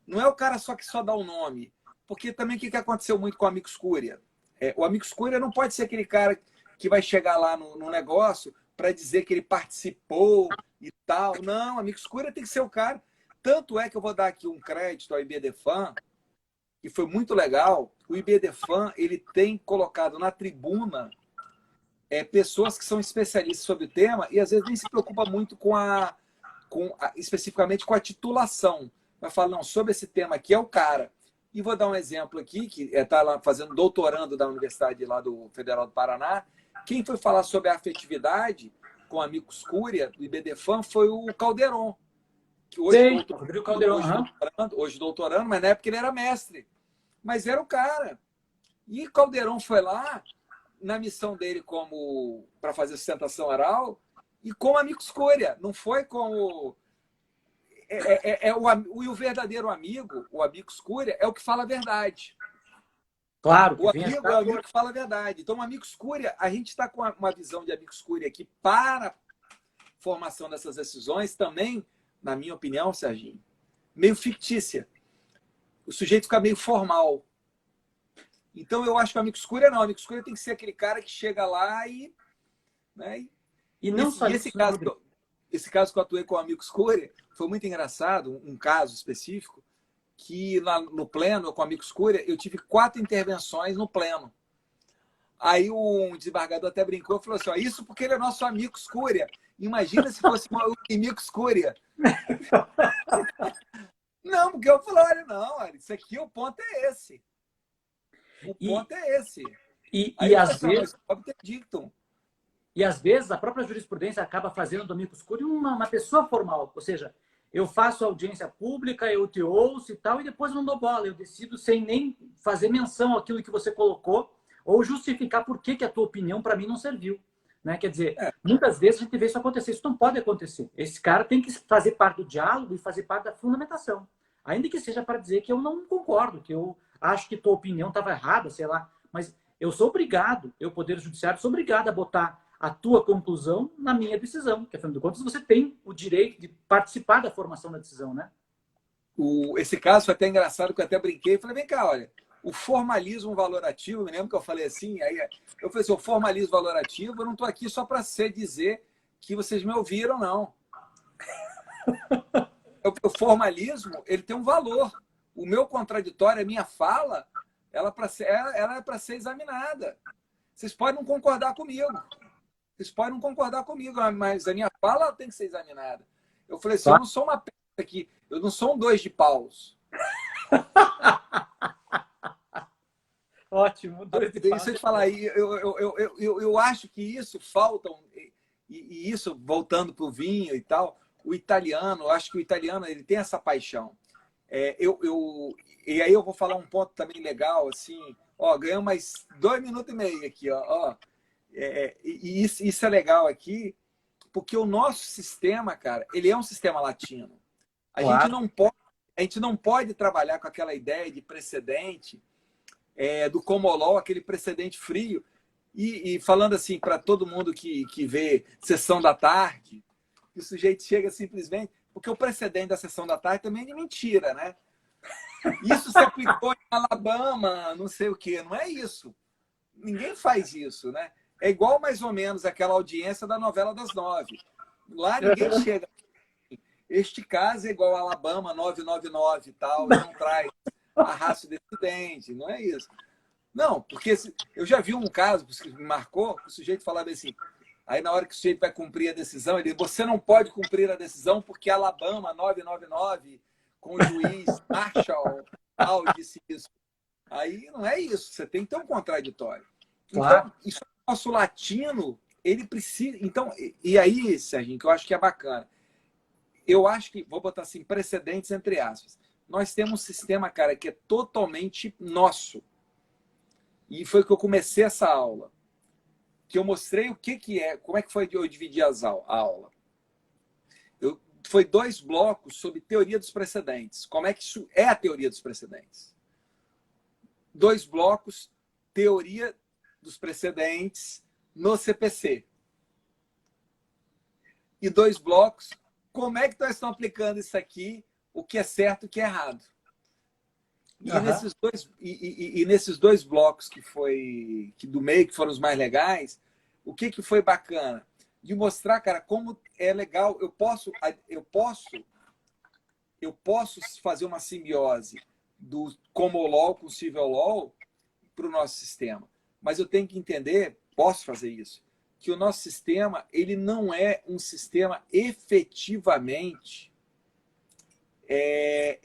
Não é o cara que só dá o nome. Porque também o que aconteceu muito com o Amicus Curiae? O Amicus Curiae não pode ser aquele cara que vai chegar lá no negócio para dizer que ele participou e tal. Não, Amicus Curiae tem que ser o cara. Tanto é que eu vou dar aqui um crédito ao IBDFAN, que foi muito legal. O IBDFAN ele tem colocado na tribuna pessoas que são especialistas sobre o tema e às vezes nem se preocupa muito especificamente com a titulação. Vai falar, não, sobre esse tema aqui é o cara. E vou dar um exemplo aqui, que está lá fazendo doutorando da Universidade lá do Federal do Paraná. Quem foi falar sobre a afetividade com a Amicus Curiae, do IBDFAN, foi o Calderon. Que hoje doutorando, mas na época ele era mestre. Mas era o cara. E Calderon foi lá, na missão dele para fazer sustentação oral, e com a Amicus Curiae. Não foi como... E o verdadeiro amigo, o amigo escúria, é o que fala a verdade. Claro, O amigo é o amigo que fala a verdade. Então, o amigo escúria, a gente está com uma visão de amigo escúria aqui para a formação dessas decisões também, na minha opinião, Serginho, meio fictícia. O sujeito fica meio formal. Então, eu acho que o amigo escúria não. O amigo escúria tem que ser aquele cara que chega lá e... Né, e não só isso, esse caso que eu atuei com o amigo escúria foi muito engraçado, um caso específico, que lá no pleno, com o amigo escúria, eu tive 4 intervenções no pleno. Aí um desembargador até brincou e falou assim, ó, isso porque ele é nosso amigo escúria. Imagina se fosse um inimigo escúria. Não, porque eu falei, olha, isso aqui o ponto é esse. O ponto é esse. E às vezes... E às vezes a própria jurisprudência acaba fazendo do amigo escúrio uma pessoa formal. Ou seja, eu faço audiência pública, eu te ouço e tal, e depois não dou bola. Eu decido sem nem fazer menção àquilo que você colocou ou justificar por que a tua opinião para mim não serviu. Né? Quer dizer, muitas vezes a gente vê isso acontecer. Isso não pode acontecer. Esse cara tem que fazer parte do diálogo e fazer parte da fundamentação. Ainda que seja para dizer que eu não concordo, que eu acho que tua opinião estava errada, sei lá. Mas eu sou obrigado, eu, Poder Judiciário, sou obrigado a botar a tua conclusão na minha decisão. Porque, afinal de contas, você tem o direito de participar da formação da decisão, né? Esse caso foi até engraçado, que eu até brinquei. Falei, vem cá, olha, o formalismo valorativo, eu me lembro que eu falei assim, aí eu falei assim, o formalismo valorativo, eu não estou aqui só para dizer que vocês me ouviram, não. O formalismo, ele tem um valor. O meu contraditório, a minha fala, ela é para ser examinada. Vocês podem não concordar comigo. Mas a minha fala tem que ser examinada. Eu falei assim, eu não sou uma peça aqui, eu não sou um 2 de paus. Ótimo, 2 de paus. Deixa eu te falar, eu acho que isso falta, e isso, voltando para o vinho e tal, o italiano, eu acho que o italiano ele tem essa paixão. E aí eu vou falar um ponto também legal, assim, ó, ganhamos mais 2 minutos e meio aqui, ó. E isso é legal aqui, porque o nosso sistema, cara, ele é um sistema latino. A gente não pode trabalhar com aquela ideia de precedente do common law, aquele precedente frio. E falando assim para todo mundo que vê Sessão da Tarde, que o sujeito chega simplesmente... Porque o precedente da Sessão da Tarde também é de mentira, né? Isso se aplicou em Alabama, não sei o quê. Não é isso. Ninguém faz isso, né? É igual mais ou menos aquela audiência da novela das 9. Lá ninguém chega. Este caso é igual a Alabama 999 e tal, e não traz a raça do estudante. Não é isso. Não, porque eu já vi um caso que me marcou, que o sujeito falava assim, aí na hora que o sujeito vai cumprir a decisão, ele diz, você não pode cumprir a decisão porque Alabama 999, com o juiz Marshall, tal, disse isso. Aí não é isso, você tem que ter um contraditório. Claro. Então, isso nosso latino, ele precisa... Então, e aí, Serginho, que eu acho que é bacana. Eu acho que, vou botar assim, precedentes entre aspas. Nós temos um sistema, cara, que é totalmente nosso. E foi que eu comecei essa aula. Que eu mostrei o que é, como é que foi eu dividir a aula. Foi 2 blocos sobre teoria dos precedentes. Como é que isso é a teoria dos precedentes? 2 blocos, teoria dos precedentes no CPC. E 2 blocos, como é que nós estamos aplicando isso aqui, o que é certo e o que é errado. E nesses 2 blocos que do meio, que foram os mais legais, o que foi bacana? De mostrar, cara, como é legal. Eu posso fazer uma simbiose do common law com o civil law para o nosso sistema. Mas eu tenho que entender, posso fazer isso, que o nosso sistema ele não é um sistema efetivamente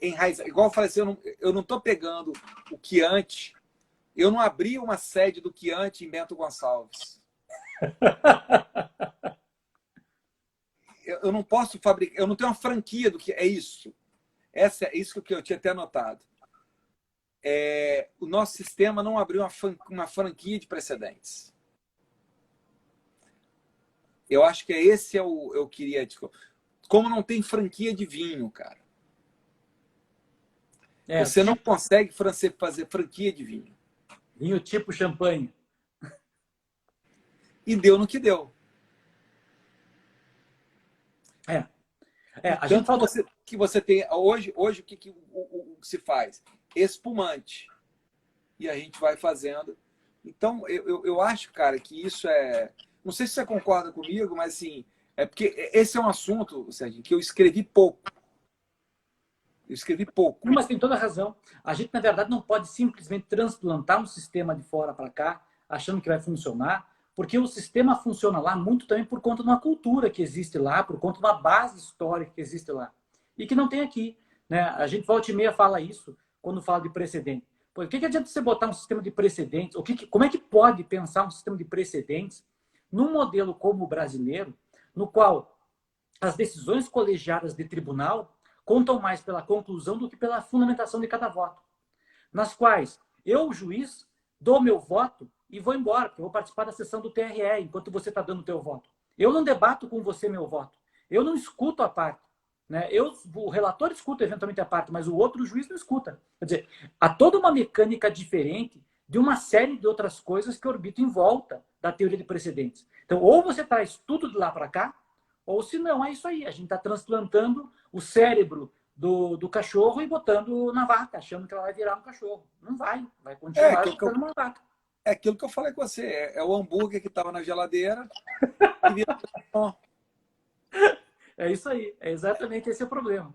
enraizado. Igual eu falei assim, eu não estou pegando o Chianti, eu não abri uma sede do Chianti em Bento Gonçalves. Eu não posso fabricar, eu não tenho uma franquia do que é isso. É isso que eu tinha até anotado. O nosso sistema não abriu uma franquia de precedentes. Eu acho que esse eu queria... como não tem franquia de vinho, cara. É, Você não consegue fazer franquia de vinho. vinho tipo champanhe. E deu no que deu. É. É, a gente Tanto falta... que você tem... Hoje o que se faz? Espumante. E a gente vai fazendo. Então, eu acho, cara, que isso é... Não sei se você concorda comigo, mas assim... É porque esse é um assunto, Serginho, que eu escrevi pouco. Eu escrevi pouco. Mas tem toda a razão. A gente, na verdade, não pode simplesmente transplantar um sistema de fora para cá, achando que vai funcionar, porque o sistema funciona lá muito também por conta de uma cultura que existe lá, por conta de uma base histórica que existe lá. E que não tem aqui. Né? A gente volta e meia fala isso quando fala de precedente. Por que adianta você botar um sistema de precedentes? Como é que pode pensar um sistema de precedentes num modelo como o brasileiro, no qual as decisões colegiadas de tribunal contam mais pela conclusão do que pela fundamentação de cada voto. Nas quais eu, juiz, dou meu voto e vou embora, porque eu vou participar da sessão do TRE enquanto você está dando o teu voto. Eu não debato com você meu voto. Eu não escuto a parte. Né? O relator escuta eventualmente a parte, mas o outro juiz não escuta. Quer dizer, há toda uma mecânica diferente de uma série de outras coisas que orbitam em volta da teoria de precedentes. Então, ou você traz tudo de lá para cá, ou se não, é isso aí. A gente está transplantando o cérebro do cachorro e botando na vaca, achando que ela vai virar um cachorro. Não vai. Vai continuar ficando uma vaca. É aquilo que eu falei com você. É o hambúrguer que estava na geladeira e vira... É isso aí. É exatamente esse o problema.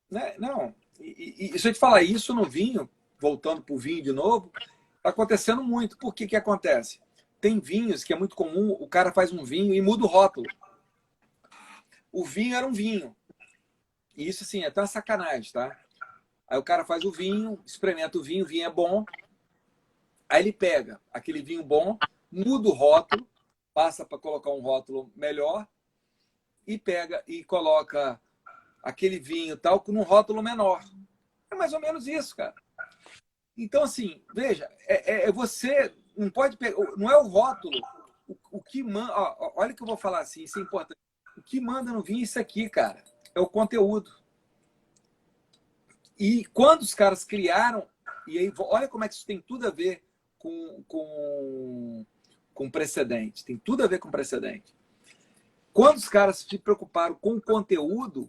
Né? Não. E se eu te falar isso no vinho, voltando para o vinho de novo, está acontecendo muito. Por que acontece? Tem vinhos que é muito comum, o cara faz um vinho e muda o rótulo. O vinho era um vinho. E isso, assim, é até uma sacanagem, tá? Aí o cara faz o vinho, experimenta o vinho é bom. Aí ele pega aquele vinho bom, muda o rótulo, passa para colocar um rótulo melhor e pega e coloca aquele vinho tal num rótulo menor. É mais ou menos isso, cara. Então, assim, veja, você não pode pegar, não é o rótulo, o que manda, olha o que eu vou falar assim, isso é importante. O que manda no vinho é isso aqui, cara, é o conteúdo. E quando os caras criaram, e aí olha como é que isso tem tudo a ver com precedente, tem tudo a ver com precedente. Quando os caras se preocuparam com o conteúdo,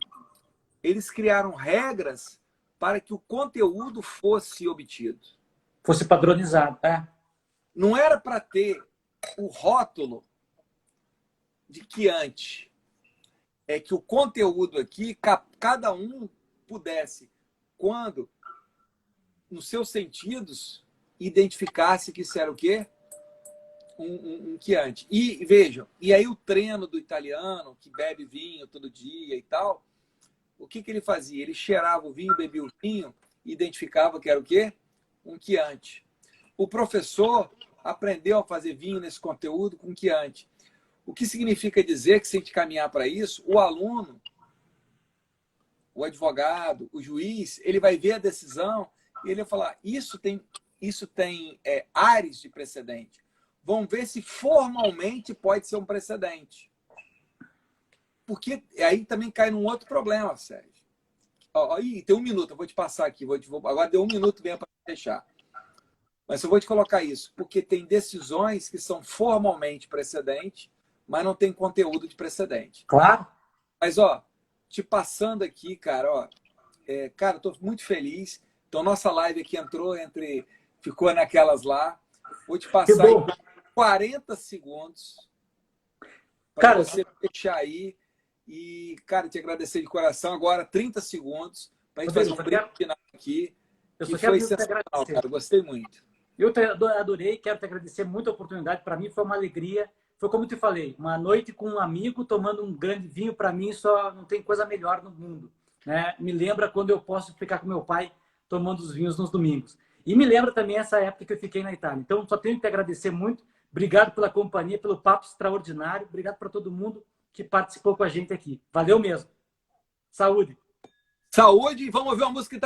eles criaram regras para que o conteúdo fosse obtido. Fosse padronizado, é. Não era para ter o rótulo de Chianti. É que o conteúdo aqui, cada um pudesse, quando, nos seus sentidos, identificasse que isso era o quê? Um Chianti. E vejam, e aí o treino do italiano, que bebe vinho todo dia e tal, o que ele fazia? Ele cheirava o vinho, bebia o vinho, e identificava que era o quê? Um Chianti. O professor aprendeu a fazer vinho nesse conteúdo com Chianti. O que significa dizer que, se a gente caminhar para isso, o aluno, o advogado, o juiz, ele vai ver a decisão e ele vai falar, isso tem áreas de precedente. Vão ver se formalmente pode ser um precedente. Porque aí também cai num outro problema, Sérgio. Aí tem um minuto, eu vou te passar aqui. Agora deu um minuto mesmo para fechar. Mas eu vou te colocar isso. Porque tem decisões que são formalmente precedente, mas não tem conteúdo de precedente. Claro. Mas, te passando aqui, cara, cara, estou muito feliz. Então, nossa live aqui ficou naquelas lá. Vou te passar em 40 segundos para você fechar aí. E, cara, te agradecer de coração. Agora, 30 segundos para a gente fazer um brinde final aqui. Que foi sensacional, cara. Gostei muito. Eu adorei, quero te agradecer muito a oportunidade. Para mim foi uma alegria. Foi como eu te falei, uma noite com um amigo tomando um grande vinho, para mim só não tem coisa melhor no mundo. Né? Me lembra quando eu posso ficar com meu pai tomando os vinhos nos domingos. E me lembra também essa época que eu fiquei na Itália. Então, só tenho que te agradecer muito. Obrigado pela companhia, pelo papo extraordinário. Obrigado para todo mundo que participou com a gente aqui. Valeu mesmo. Saúde. Saúde. Vamos ver uma música.